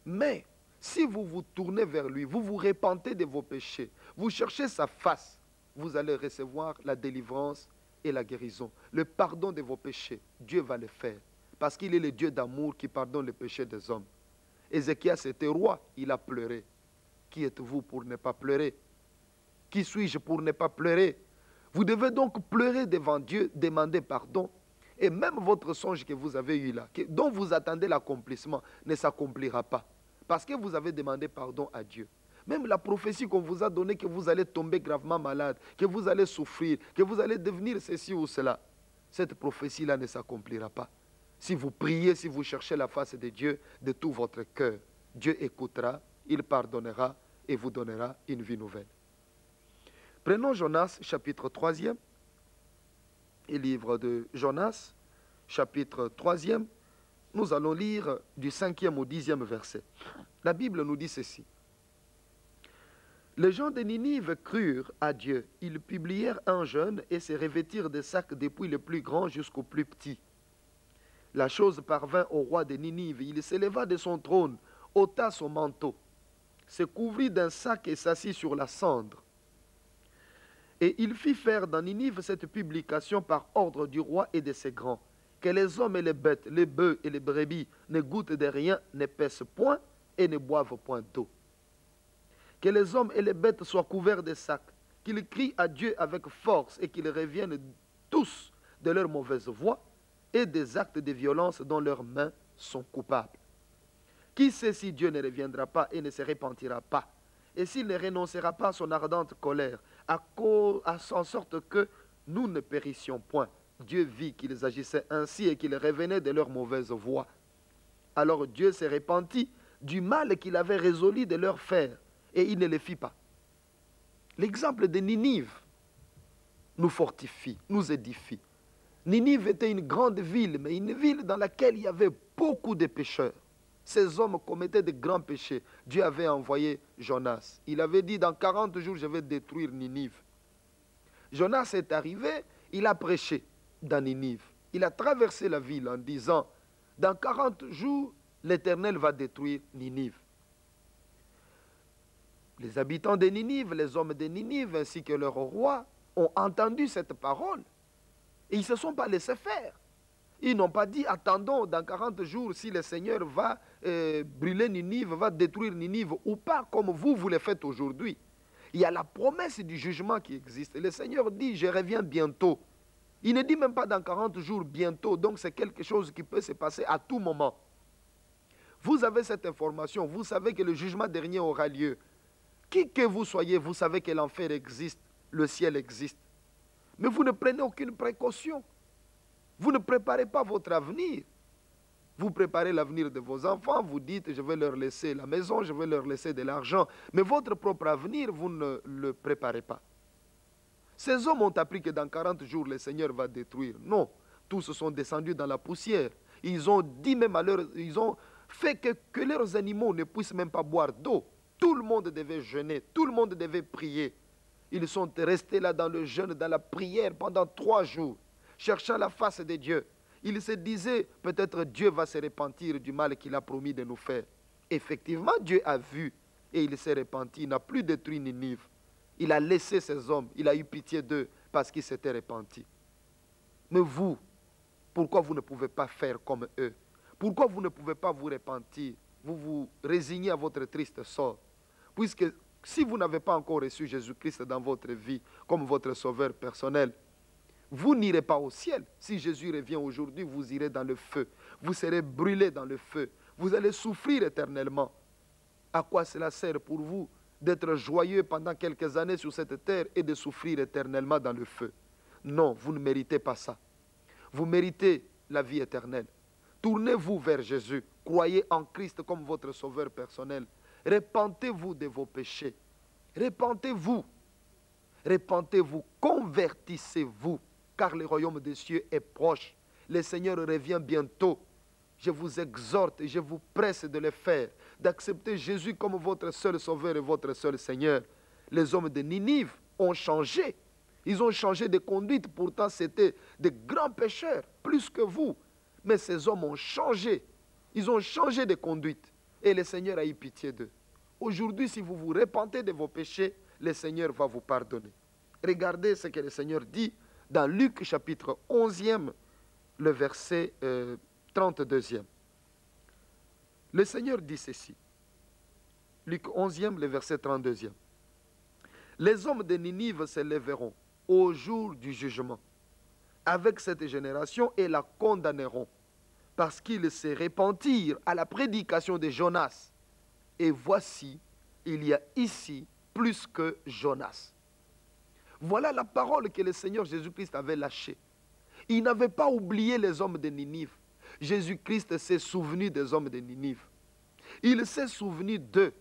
Mais si vous vous tournez vers lui, vous vous repentez de vos péchés, vous cherchez sa face, vous allez recevoir la délivrance et la guérison, le pardon de vos péchés. Dieu va le faire parce qu'il est le Dieu d'amour qui pardonne les péchés des hommes. Ézéchias était roi, il a pleuré. Qui êtes-vous pour ne pas pleurer? Qui suis-je pour ne pas pleurer? Vous devez donc pleurer devant Dieu, demander pardon. Et même votre songe que vous avez eu là, dont vous attendez l'accomplissement, ne s'accomplira pas. Parce que vous avez demandé pardon à Dieu. Même la prophétie qu'on vous a donnée, que vous allez tomber gravement malade, que vous allez souffrir, que vous allez devenir ceci ou cela, cette prophétie-là ne s'accomplira pas. Si vous priez, si vous cherchez la face de Dieu de tout votre cœur, Dieu écoutera, il pardonnera et vous donnera une vie nouvelle. Prenons Jonas, chapitre 3e, et livre de Jonas, chapitre 3e, nous allons lire du 5e au 10e verset. La Bible nous dit ceci. Les gens de Ninive crurent à Dieu. Ils publièrent un jeûne et se revêtirent de sacs depuis le plus grand jusqu'au plus petit. La chose parvint au roi de Ninive. Il s'éleva de son trône, ôta son manteau, se couvrit d'un sac et s'assit sur la cendre. Et il fit faire dans Ninive cette publication par ordre du roi et de ses grands, que les hommes et les bêtes, les bœufs et les brebis ne goûtent de rien, ne pèsent point et ne boivent point d'eau. Que les hommes et les bêtes soient couverts de sacs, qu'ils crient à Dieu avec force et qu'ils reviennent tous de leur mauvaise voie et des actes de violence dont leurs mains sont coupables. Qui sait si Dieu ne reviendra pas et ne se repentira pas, et s'il ne renoncera pas à son ardente colère, en sorte que nous ne périssions point. Dieu vit qu'ils agissaient ainsi et qu'ils revenaient de leur mauvaise voie. Alors Dieu se repentit du mal qu'il avait résolu de leur faire, et il ne le fit pas. L'exemple de Ninive nous fortifie, nous édifie. Ninive était une grande ville, mais une ville dans laquelle il y avait beaucoup de pécheurs. Ces hommes commettaient de grands péchés. Dieu avait envoyé Jonas. Il avait dit, dans 40 jours, je vais détruire Ninive. Jonas est arrivé, il a prêché dans Ninive. Il a traversé la ville en disant, dans 40 jours, l'Éternel va détruire Ninive. Les habitants de Ninive, les hommes de Ninive, ainsi que leur roi, ont entendu cette parole. Et ils ne se sont pas laissés faire. Ils n'ont pas dit, attendons dans 40 jours si le Seigneur va brûler Ninive, va détruire Ninive ou pas, comme vous le faites aujourd'hui. Il y a la promesse du jugement qui existe. Le Seigneur dit, je reviens bientôt. Il ne dit même pas dans 40 jours bientôt, donc c'est quelque chose qui peut se passer à tout moment. Vous avez cette information, vous savez que le jugement dernier aura lieu. Qui que vous soyez, vous savez que l'enfer existe, le ciel existe. Mais vous ne prenez aucune précaution. Vous ne préparez pas votre avenir. Vous préparez l'avenir de vos enfants, vous dites, je vais leur laisser la maison, je vais leur laisser de l'argent. Mais votre propre avenir, vous ne le préparez pas. Ces hommes ont appris que dans 40 jours, le Seigneur va détruire. Non, tous sont descendus dans la poussière. Ils ont dit même à ils ont fait que leurs animaux ne puissent même pas boire d'eau. Tout le monde devait jeûner, tout le monde devait prier. Ils sont restés là dans le jeûne, dans la prière pendant 3 jours, cherchant la face de Dieu. Ils se disaient, peut-être Dieu va se repentir du mal qu'il a promis de nous faire. Effectivement, Dieu a vu et il s'est repenti, il n'a plus détruit Ninive. Il a laissé ces hommes, il a eu pitié d'eux parce qu'ils s'étaient repentis. Mais vous, pourquoi vous ne pouvez pas faire comme eux? Pourquoi vous ne pouvez pas vous repentir? Vous vous résignez à votre triste sort. Puisque si vous n'avez pas encore reçu Jésus-Christ dans votre vie comme votre sauveur personnel, Vous n'irez pas au ciel. Si Jésus revient aujourd'hui, vous irez dans le feu. Vous serez brûlés dans le feu. Vous allez souffrir éternellement. À quoi cela sert pour vous d'être joyeux pendant quelques années sur cette terre et de souffrir éternellement dans le feu? Non, vous ne méritez pas ça. Vous méritez la vie éternelle. Tournez-vous vers Jésus. Croyez en Christ comme votre sauveur personnel. Repentez-vous de vos péchés. Repentez-vous. Repentez-vous, convertissez-vous, car le royaume des cieux est proche. Le Seigneur revient bientôt. Je vous exhorte et je vous presse de le faire, d'accepter Jésus comme votre seul sauveur et votre seul Seigneur. Les hommes de Ninive ont changé. Ils ont changé de conduite, pourtant c'était de grands pécheurs, plus que vous. Mais ces hommes ont changé. Ils ont changé de conduite. Et le Seigneur a eu pitié d'eux. Aujourd'hui, si vous vous repentez de vos péchés, le Seigneur va vous pardonner. Regardez ce que le Seigneur dit dans Luc chapitre 11e, le verset 32e. Le Seigneur dit ceci. Luc 11e, le verset 32e. Les hommes de Ninive se lèveront au jour du jugement avec cette génération et la condamneront parce qu'ils se repentirent à la prédication de Jonas. Et voici, il y a ici plus que Jonas. Voilà la parole que le Seigneur Jésus-Christ avait lâchée. Il n'avait pas oublié les hommes de Ninive. Jésus-Christ s'est souvenu des hommes de Ninive. Il s'est souvenu d'eux.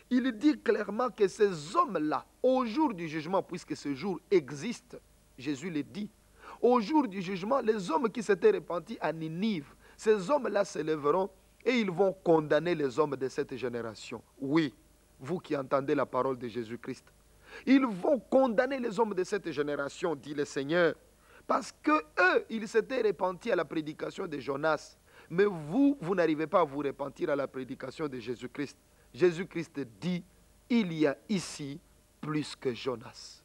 Il dit clairement que ces hommes-là, au jour du jugement, puisque ce jour existe, Jésus le dit, au jour du jugement, les hommes qui s'étaient repentis à Ninive, ces hommes-là se lèveront et ils vont condamner les hommes de cette génération. Oui, vous qui entendez la parole de Jésus-Christ. Ils vont condamner les hommes de cette génération, dit le Seigneur, parce que eux, ils s'étaient repentis à la prédication de Jonas. Mais vous, vous n'arrivez pas à vous repentir à la prédication de Jésus-Christ. Jésus-Christ dit, il y a ici plus que Jonas.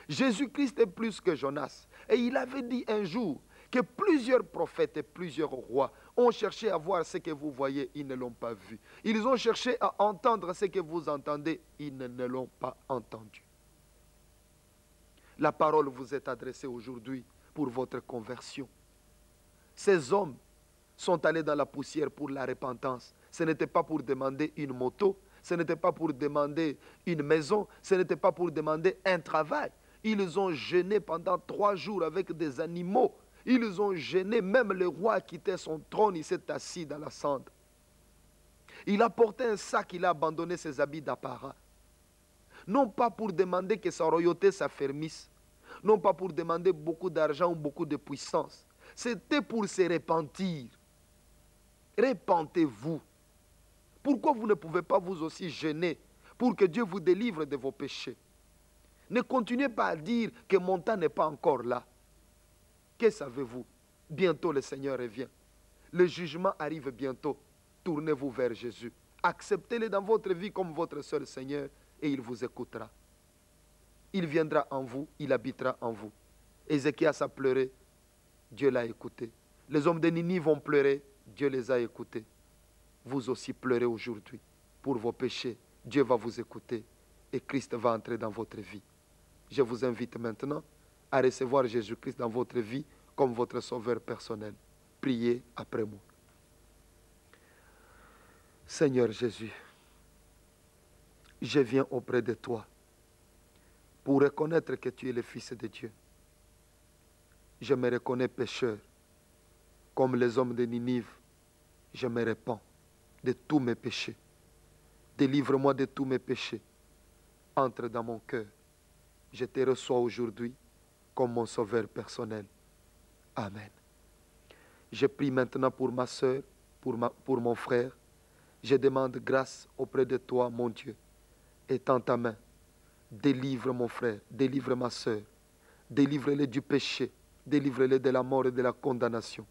Jésus-Christ est plus que Jonas. Et il avait dit un jour que plusieurs prophètes et plusieurs rois ont cherché à voir ce que vous voyez, ils ne l'ont pas vu. Ils ont cherché à entendre ce que vous entendez, ils ne l'ont pas entendu. La parole vous est adressée aujourd'hui pour votre conversion. Ces hommes sont allés dans la poussière pour la repentance. Ce n'était pas pour demander une moto, ce n'était pas pour demander une maison, ce n'était pas pour demander un travail. Ils ont jeûné pendant 3 jours avec des animaux. Ils ont gêné, même le roi a quitté son trône, il s'est assis dans la cendre. Il a porté un sac, il a abandonné ses habits d'apparat. Non pas pour demander que sa royauté s'affermisse, non pas pour demander beaucoup d'argent ou beaucoup de puissance. C'était pour se repentir. Repentez-vous. Pourquoi vous ne pouvez pas vous aussi gêner pour que Dieu vous délivre de vos péchés? Ne continuez pas à dire que mon temps n'est pas encore là. Que savez-vous? Bientôt le Seigneur revient. Le jugement arrive bientôt. Tournez-vous vers Jésus. Acceptez-le dans votre vie comme votre seul Seigneur et il vous écoutera. Il viendra en vous, il habitera en vous. Ézéchias a pleuré, Dieu l'a écouté. Les hommes de Ninive ont pleuré, Dieu les a écoutés. Vous aussi pleurez aujourd'hui pour vos péchés. Dieu va vous écouter et Christ va entrer dans votre vie. Je vous invite maintenant à recevoir Jésus-Christ dans votre vie comme votre sauveur personnel. Priez après moi. Seigneur Jésus, je viens auprès de toi pour reconnaître que tu es le Fils de Dieu. Je me reconnais pécheur. Comme les hommes de Ninive, je me répands de tous mes péchés. Délivre-moi de tous mes péchés. Entre dans mon cœur. Je te reçois aujourd'hui comme mon sauveur personnel. Amen. Je prie maintenant pour ma soeur, pour mon frère. Je demande grâce auprès de toi, mon Dieu. Étends ta main. Délivre mon frère, délivre ma soeur. Délivre-les du péché. Délivre-les de la mort et de la condamnation.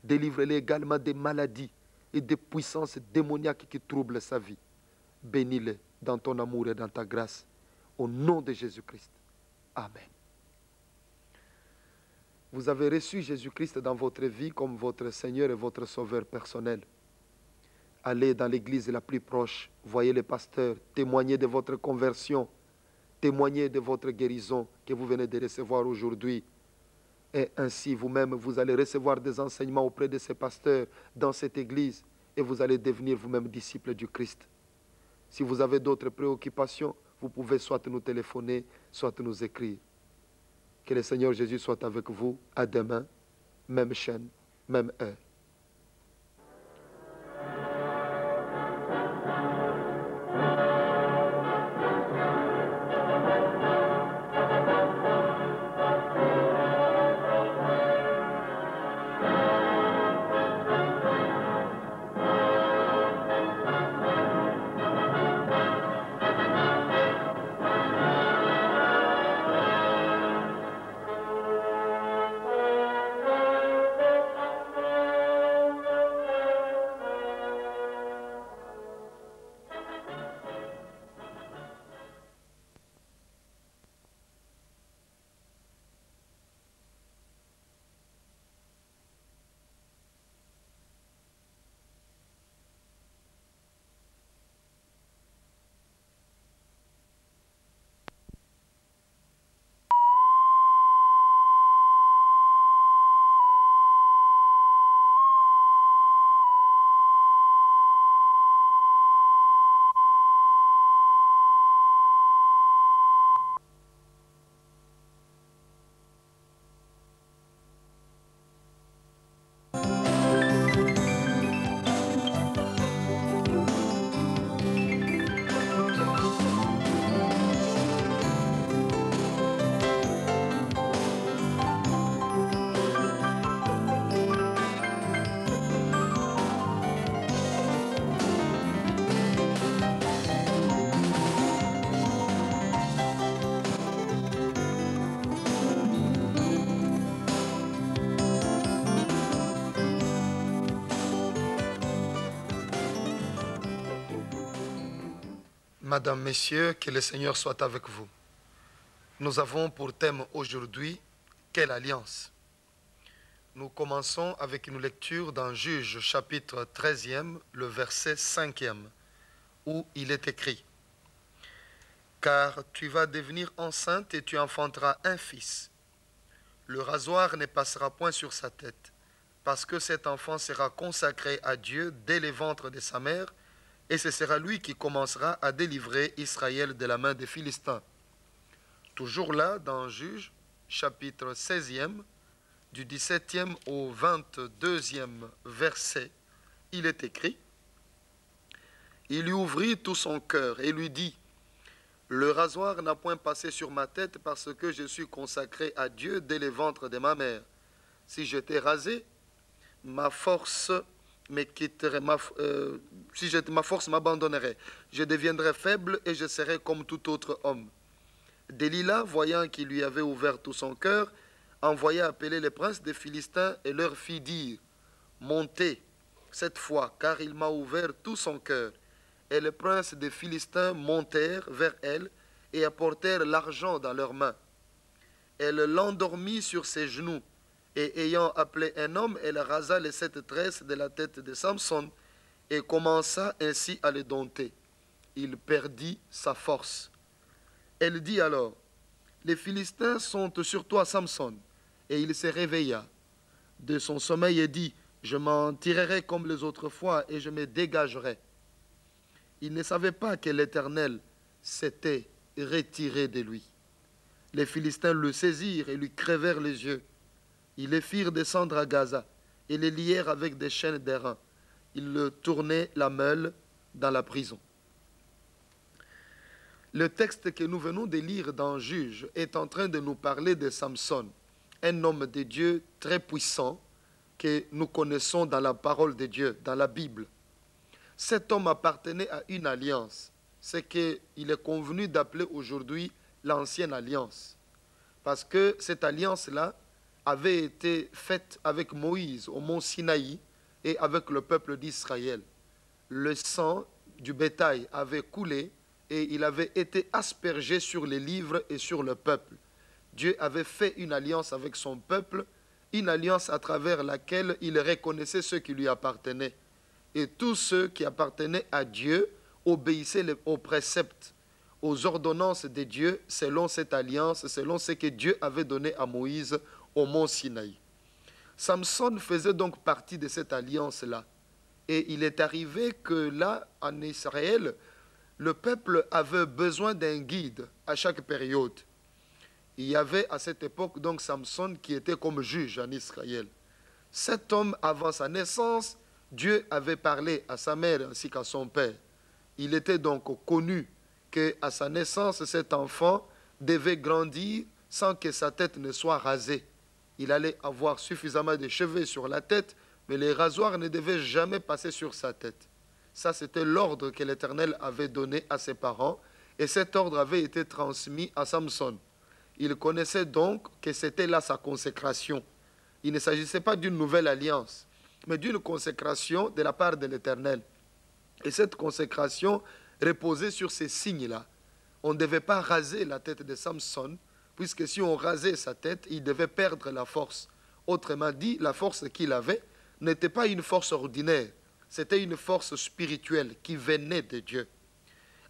Délivre-les également des maladies et des puissances démoniaques qui troublent sa vie. Bénis-les dans ton amour et dans ta grâce. Au nom de Jésus-Christ. Amen. Vous avez reçu Jésus-Christ dans votre vie comme votre Seigneur et votre Sauveur personnel. Allez dans l'église la plus proche, voyez les pasteurs, témoignez de votre conversion témoigner de votre guérison que vous venez de recevoir aujourd'hui. Et ainsi, vous-même, vous allez recevoir des enseignements auprès de ces pasteurs dans cette église et vous allez devenir vous-même disciples du Christ. Si vous avez d'autres préoccupations, vous pouvez soit nous téléphoner, soit nous écrire. Que le Seigneur Jésus soit avec vous. À demain, même chaîne, même heure. Madame, Messieurs, que le Seigneur soit avec vous. Nous avons pour thème aujourd'hui, quelle alliance? Nous commençons avec une lecture dans Juges chapitre 13e, le verset 5e, où il est écrit: Car tu vas devenir enceinte et tu enfanteras un fils. Le rasoir ne passera point sur sa tête, parce que cet enfant sera consacré à Dieu dès les ventres de sa mère, et ce sera lui qui commencera à délivrer Israël de la main des Philistins. Toujours là, dans Juges, chapitre 16e, du 17e au 22e verset, il est écrit: Il lui ouvrit tout son cœur et lui dit: Le rasoir n'a point passé sur ma tête parce que je suis consacré à Dieu dès les ventres de ma mère. Si j'étais rasé, ma force me quitterait, ma force m'abandonnerait. Je deviendrais faible et je serais comme tout autre homme. Delilah, voyant qu'il lui avait ouvert tout son cœur, envoya appeler les princes des Philistins et leur fit dire: Montez cette fois, car il m'a ouvert tout son cœur. Et les princes des Philistins montèrent vers elle et apportèrent l'argent dans leurs mains. Elle l'endormit sur ses genoux, et ayant appelé un homme, elle rasa les 7 tresses de la tête de Samson et commença ainsi à le dompter. Il perdit sa force. Elle dit alors: Les Philistins sont sur toi, Samson. Et il se réveilla de son sommeil et dit: Je m'en tirerai comme les autres fois et je me dégagerai. Il ne savait pas que l'Éternel s'était retiré de lui. Les Philistins le saisirent et lui crevèrent les yeux. Ils le firent descendre à Gaza et le lièrent avec des chaînes d'airain. Ils le tournaient la meule dans la prison. Le texte que nous venons de lire dans Juges est en train de nous parler de Samson, un homme de Dieu très puissant que nous connaissons dans la parole de Dieu, dans la Bible. Cet homme appartenait à une alliance, ce qu'il est convenu d'appeler aujourd'hui l'ancienne alliance. Parce que cette alliance-là avait été faite avec Moïse au mont Sinaï et avec le peuple d'Israël. Le sang du bétail avait coulé et il avait été aspergé sur les livres et sur le peuple. Dieu avait fait une alliance avec son peuple, une alliance à travers laquelle il reconnaissait ceux qui lui appartenaient. Et tous ceux qui appartenaient à Dieu obéissaient aux préceptes, aux ordonnances de Dieu selon cette alliance, selon ce que Dieu avait donné à Moïse au mont Sinaï. Samson faisait donc partie de cette alliance-là. Et il est arrivé que là, en Israël, le peuple avait besoin d'un guide à chaque période. Il y avait à cette époque donc Samson qui était comme juge en Israël. Cet homme, avant sa naissance, Dieu avait parlé à sa mère ainsi qu'à son père. Il était donc connu qu'à sa naissance, cet enfant devait grandir sans que sa tête ne soit rasée. Il allait avoir suffisamment de cheveux sur la tête, mais les rasoirs ne devaient jamais passer sur sa tête. Ça, c'était l'ordre que l'Éternel avait donné à ses parents, et cet ordre avait été transmis à Samson. Il connaissait donc que c'était là sa consécration. Il ne s'agissait pas d'une nouvelle alliance, mais d'une consécration de la part de l'Éternel. Et cette consécration reposait sur ces signes-là. On ne devait pas raser la tête de Samson, puisque si on rasait sa tête, il devait perdre la force. Autrement dit, la force qu'il avait n'était pas une force ordinaire, c'était une force spirituelle qui venait de Dieu.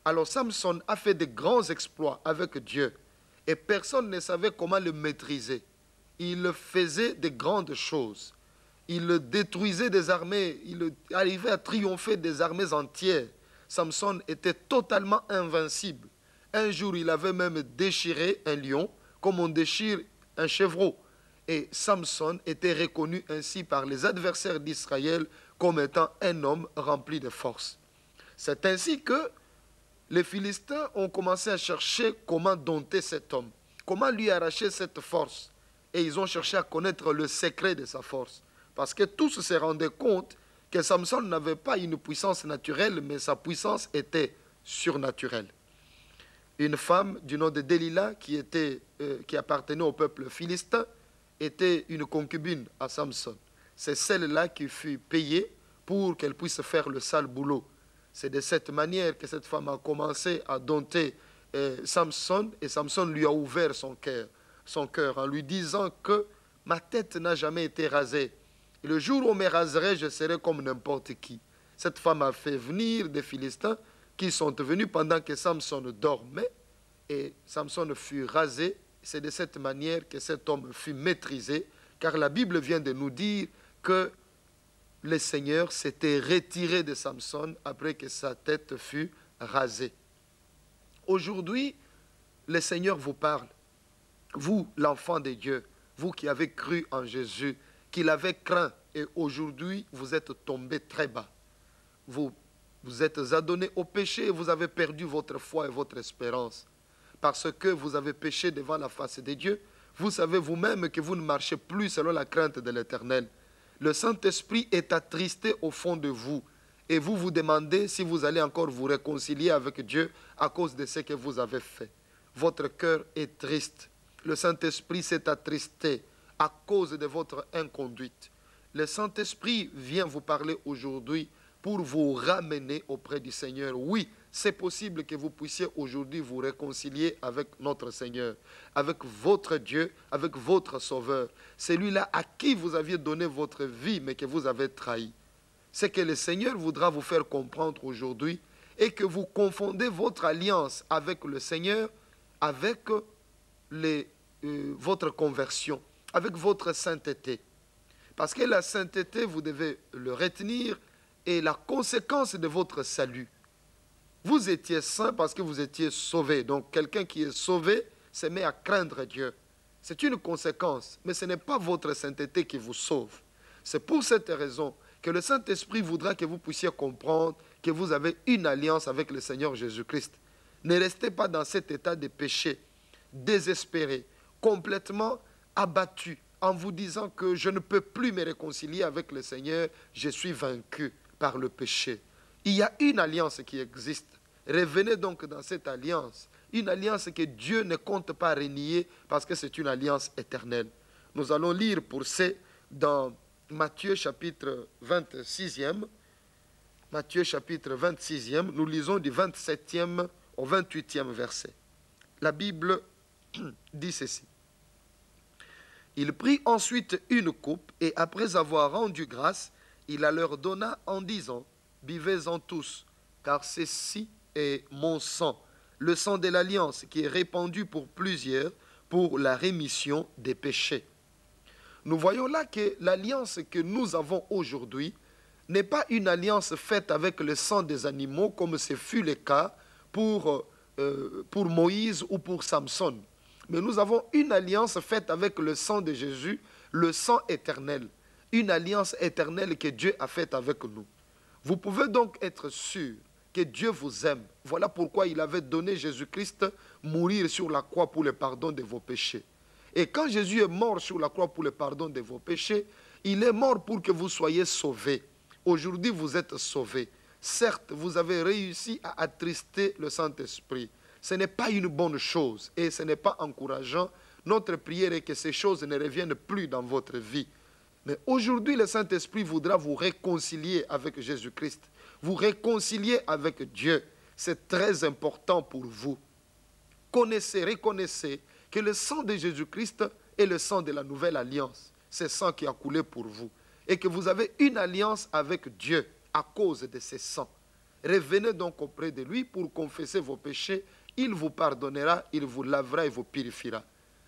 Alors Samson a fait de grands exploits avec Dieu, et personne ne savait comment le maîtriser. Il faisait de grandes choses. Il détruisait des armées, il arrivait à triompher des armées entières. Samson était totalement invincible. Un jour, il avait même déchiré un lion, comme on déchire un chevreau. Et Samson était reconnu ainsi par les adversaires d'Israël comme étant un homme rempli de force. C'est ainsi que les Philistins ont commencé à chercher comment dompter cet homme, comment lui arracher cette force. Et ils ont cherché à connaître le secret de sa force. Parce que tous se rendaient compte que Samson n'avait pas une puissance naturelle, mais sa puissance était surnaturelle. Une femme du nom de Delilah, qui appartenait au peuple philistin, était une concubine à Samson. C'est celle-là qui fut payée pour qu'elle puisse faire le sale boulot. C'est de cette manière que cette femme a commencé à dompter Samson, et Samson lui a ouvert son cœur en lui disant que ma tête n'a jamais été rasée. Et le jour où on me raserait, je serai comme n'importe qui. Cette femme a fait venir des Philistins qui sont venus pendant que Samson dormait, et Samson fut rasé. C'est de cette manière que cet homme fut maîtrisé, car la Bible vient de nous dire que le Seigneur s'était retiré de Samson après que sa tête fut rasée. Aujourd'hui, le Seigneur vous parle. Vous, l'enfant de Dieu, vous qui avez cru en Jésus, qui l'avez craint, et aujourd'hui, vous êtes tombé très bas. Vous êtes adonné au péché et vous avez perdu votre foi et votre espérance. Parce que vous avez péché devant la face de Dieu, vous savez vous-même que vous ne marchez plus selon la crainte de l'Éternel. Le Saint-Esprit est attristé au fond de vous. Et vous vous demandez si vous allez encore vous réconcilier avec Dieu à cause de ce que vous avez fait. Votre cœur est triste. Le Saint-Esprit s'est attristé à cause de votre inconduite. Le Saint-Esprit vient vous parler aujourd'hui pour vous ramener auprès du Seigneur. Oui, c'est possible que vous puissiez aujourd'hui vous réconcilier avec notre Seigneur, avec votre Dieu, avec votre Sauveur. Celui-là à qui vous aviez donné votre vie, mais que vous avez trahi. C'est que le Seigneur voudra vous faire comprendre aujourd'hui et que vous confondez votre alliance avec le Seigneur, avec votre conversion, avec votre sainteté. Parce que la sainteté, vous devez le retenir, est la conséquence de votre salut. Vous étiez saint parce que vous étiez sauvé. Donc quelqu'un qui est sauvé se met à craindre Dieu. C'est une conséquence, mais ce n'est pas votre sainteté qui vous sauve. C'est pour cette raison que le Saint-Esprit voudra que vous puissiez comprendre que vous avez une alliance avec le Seigneur Jésus-Christ. Ne restez pas dans cet état de péché, désespéré, complètement abattu, en vous disant que je ne peux plus me réconcilier avec le Seigneur, je suis vaincu par le péché. Il y a une alliance qui existe. Revenez donc dans cette alliance. Une alliance que Dieu ne compte pas renier parce que c'est une alliance éternelle. Nous allons lire pour ce dans Matthieu chapitre 26e. Matthieu chapitre 26e, nous lisons du 27e au 28e verset. La Bible dit ceci. Il prit ensuite une coupe et après avoir rendu grâce, il la leur donna en disant, buvez-en tous, car ceci est mon sang, le sang de l'alliance qui est répandu pour plusieurs pour la rémission des péchés. Nous voyons là que l'alliance que nous avons aujourd'hui n'est pas une alliance faite avec le sang des animaux comme ce fut le cas pour Moïse ou pour Samson. Mais nous avons une alliance faite avec le sang de Jésus, le sang éternel. Une alliance éternelle que Dieu a faite avec nous. Vous pouvez donc être sûr que Dieu vous aime. Voilà pourquoi il avait donné Jésus-Christ mourir sur la croix pour le pardon de vos péchés. Et quand Jésus est mort sur la croix pour le pardon de vos péchés, il est mort pour que vous soyez sauvés. Aujourd'hui, vous êtes sauvés. Certes, vous avez réussi à attrister le Saint-Esprit. Ce n'est pas une bonne chose et ce n'est pas encourageant. Notre prière est que ces choses ne reviennent plus dans votre vie. Mais aujourd'hui, le Saint-Esprit voudra vous réconcilier avec Jésus-Christ, vous réconcilier avec Dieu. C'est très important pour vous. Connaissez, reconnaissez que le sang de Jésus-Christ est le sang de la nouvelle alliance. C'est le sang qui a coulé pour vous. Et que vous avez une alliance avec Dieu à cause de ce sang. Revenez donc auprès de lui pour confesser vos péchés. Il vous pardonnera, il vous lavera et vous purifiera.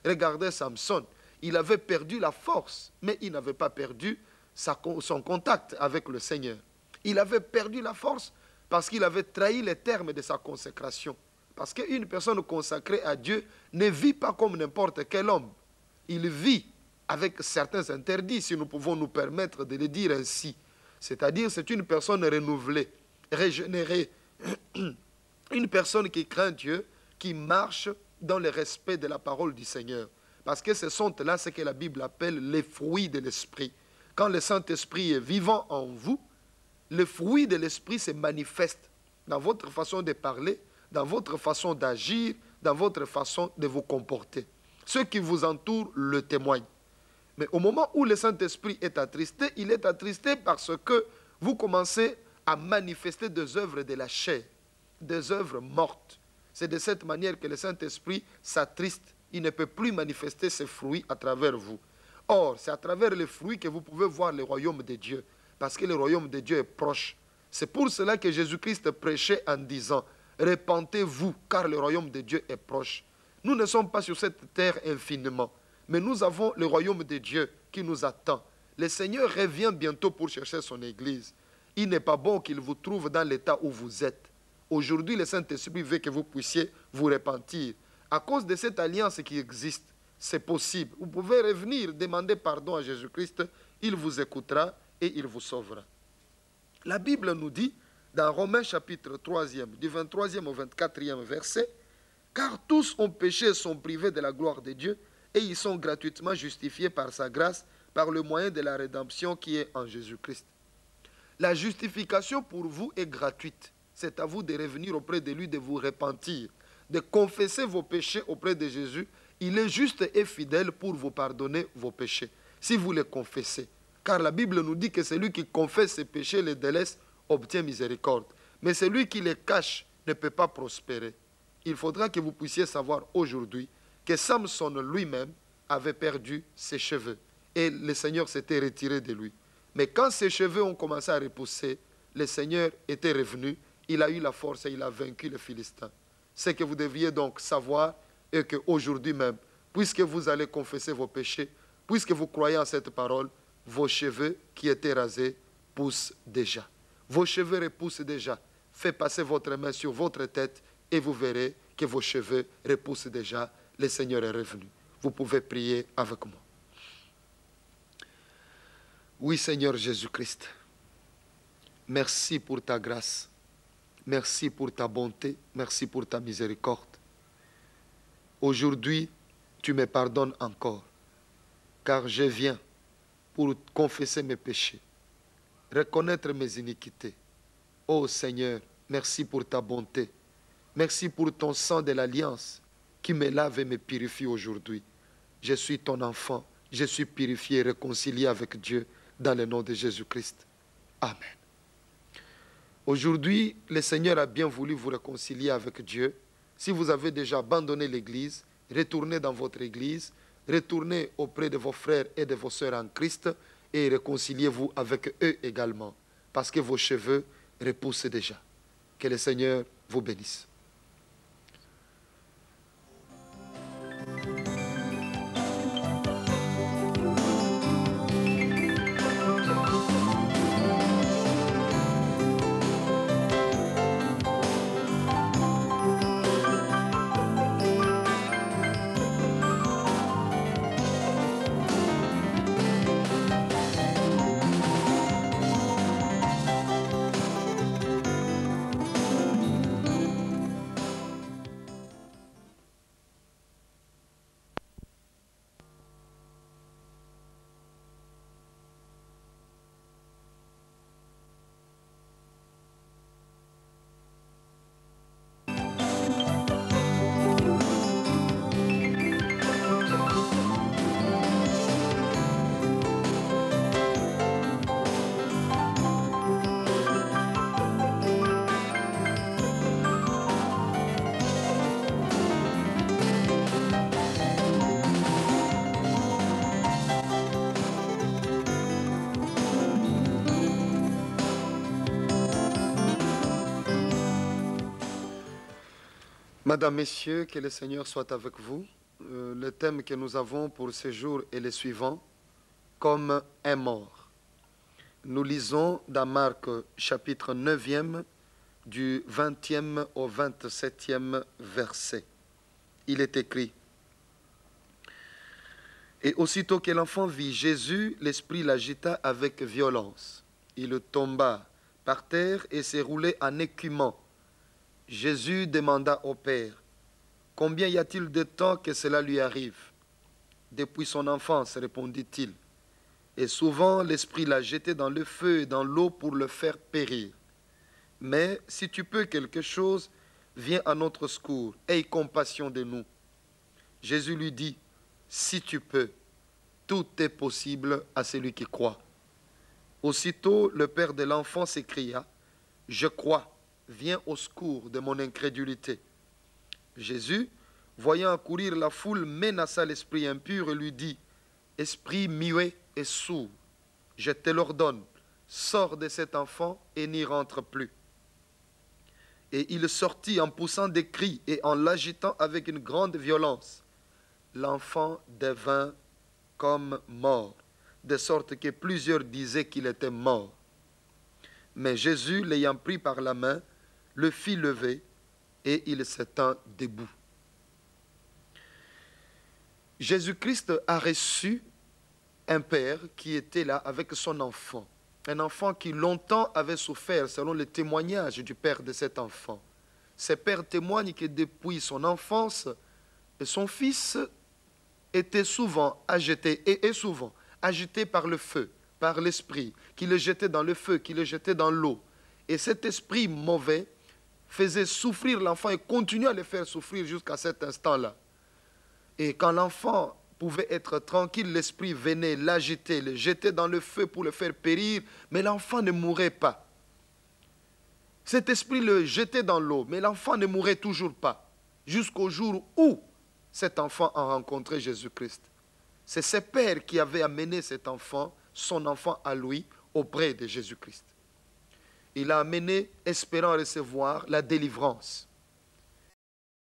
Regardez Samson. Il avait perdu la force, mais il n'avait pas perdu son contact avec le Seigneur. Il avait perdu la force parce qu'il avait trahi les termes de sa consécration. Parce qu'une personne consacrée à Dieu ne vit pas comme n'importe quel homme. Il vit avec certains interdits, si nous pouvons nous permettre de le dire ainsi. C'est-à-dire, c'est une personne renouvelée, régénérée. Une personne qui craint Dieu, qui marche dans le respect de la parole du Seigneur. Parce que ce sont là ce que la Bible appelle les fruits de l'Esprit. Quand le Saint-Esprit est vivant en vous, le fruit de l'Esprit se manifeste dans votre façon de parler, dans votre façon d'agir, dans votre façon de vous comporter. Ceux qui vous entourent le témoignent. Mais au moment où le Saint-Esprit est attristé, il est attristé parce que vous commencez à manifester des œuvres de la chair, des œuvres mortes. C'est de cette manière que le Saint-Esprit s'attriste. Il ne peut plus manifester ses fruits à travers vous. Or, c'est à travers les fruits que vous pouvez voir le royaume de Dieu, parce que le royaume de Dieu est proche. C'est pour cela que Jésus-Christ prêchait en disant « Repentez-vous, car le royaume de Dieu est proche ». Nous ne sommes pas sur cette terre infiniment, mais nous avons le royaume de Dieu qui nous attend. Le Seigneur revient bientôt pour chercher son Église. Il n'est pas bon qu'il vous trouve dans l'état où vous êtes. Aujourd'hui, le Saint-Esprit veut que vous puissiez vous repentir. À cause de cette alliance qui existe, c'est possible. Vous pouvez revenir, demander pardon à Jésus-Christ, il vous écoutera et il vous sauvera. La Bible nous dit, dans Romains chapitre 3, du 23e au 24e verset, « Car tous ont péché et sont privés de la gloire de Dieu, et ils sont gratuitement justifiés par sa grâce, par le moyen de la rédemption qui est en Jésus-Christ. » La justification pour vous est gratuite. C'est à vous de revenir auprès de lui, de vous repentir, de confesser vos péchés auprès de Jésus. Il est juste et fidèle pour vous pardonner vos péchés, si vous les confessez. Car la Bible nous dit que celui qui confesse ses péchés, les délaisse, obtient miséricorde. Mais celui qui les cache ne peut pas prospérer. Il faudra que vous puissiez savoir aujourd'hui que Samson lui-même avait perdu ses cheveux. Et le Seigneur s'était retiré de lui. Mais quand ses cheveux ont commencé à repousser, le Seigneur était revenu. Il a eu la force et il a vaincu les Philistins. Ce que vous deviez donc savoir est qu'aujourd'hui même, puisque vous allez confesser vos péchés, puisque vous croyez en cette parole, vos cheveux qui étaient rasés poussent déjà. Vos cheveux repoussent déjà. Faites passer votre main sur votre tête et vous verrez que vos cheveux repoussent déjà. Le Seigneur est revenu. Vous pouvez prier avec moi. Oui, Seigneur Jésus-Christ, merci pour ta grâce. Merci pour ta bonté, merci pour ta miséricorde. Aujourd'hui, tu me pardonnes encore, car je viens pour confesser mes péchés, reconnaître mes iniquités. Ô Seigneur, merci pour ta bonté. Merci pour ton sang de l'alliance qui me lave et me purifie aujourd'hui. Je suis ton enfant, je suis purifié et réconcilié avec Dieu dans le nom de Jésus-Christ. Amen. Aujourd'hui, le Seigneur a bien voulu vous réconcilier avec Dieu. Si vous avez déjà abandonné l'Église, retournez dans votre Église, retournez auprès de vos frères et de vos sœurs en Christ et réconciliez-vous avec eux également, parce que vos cheveux repoussent déjà. Que le Seigneur vous bénisse. Madame, Messieurs, que le Seigneur soit avec vous. Le thème que nous avons pour ce jour est le suivant, comme un mort. Nous lisons dans Marc chapitre 9e, du 20e au 27e verset. Il est écrit: Et aussitôt que l'enfant vit Jésus, l'esprit l'agita avec violence. Il tomba par terre et s'est roulé en écumant. Jésus demanda au Père: Combien y a-t-il de temps que cela lui arrive? Depuis son enfance, répondit-il. Et souvent l'esprit l'a jeté dans le feu et dans l'eau pour le faire périr. Mais si tu peux quelque chose, viens à notre secours, aie compassion de nous. Jésus lui dit: Si tu peux, tout est possible à celui qui croit. Aussitôt le père de l'enfant s'écria: Je crois, viens au secours de mon incrédulité. Jésus, voyant accourir la foule, menaça l'esprit impur et lui dit: Esprit muet et sourd, je te l'ordonne, sors de cet enfant et n'y rentre plus. Et il sortit en poussant des cris et en l'agitant avec une grande violence. L'enfant devint comme mort, de sorte que plusieurs disaient qu'il était mort. Mais Jésus, l'ayant pris par la main, le fit lever et il se tint debout. Jésus-Christ a reçu un père qui était là avec son enfant. Un enfant qui longtemps avait souffert selon le témoignage du père de cet enfant. Ce père témoigne que depuis son enfance, son fils était souvent agité et est souvent agité par le feu, par l'esprit, qui le jetait dans le feu, qui le jetait dans l'eau. Et cet esprit mauvais faisait souffrir l'enfant et continuait à le faire souffrir jusqu'à cet instant-là. Et quand l'enfant pouvait être tranquille, l'esprit venait l'agiter, le jeter dans le feu pour le faire périr, mais l'enfant ne mourait pas. Cet esprit le jetait dans l'eau, mais l'enfant ne mourait toujours pas, jusqu'au jour où cet enfant a rencontré Jésus-Christ. C'est ce père qui avait amené cet enfant, son enfant à lui, auprès de Jésus-Christ. Il l'a amené espérant recevoir la délivrance.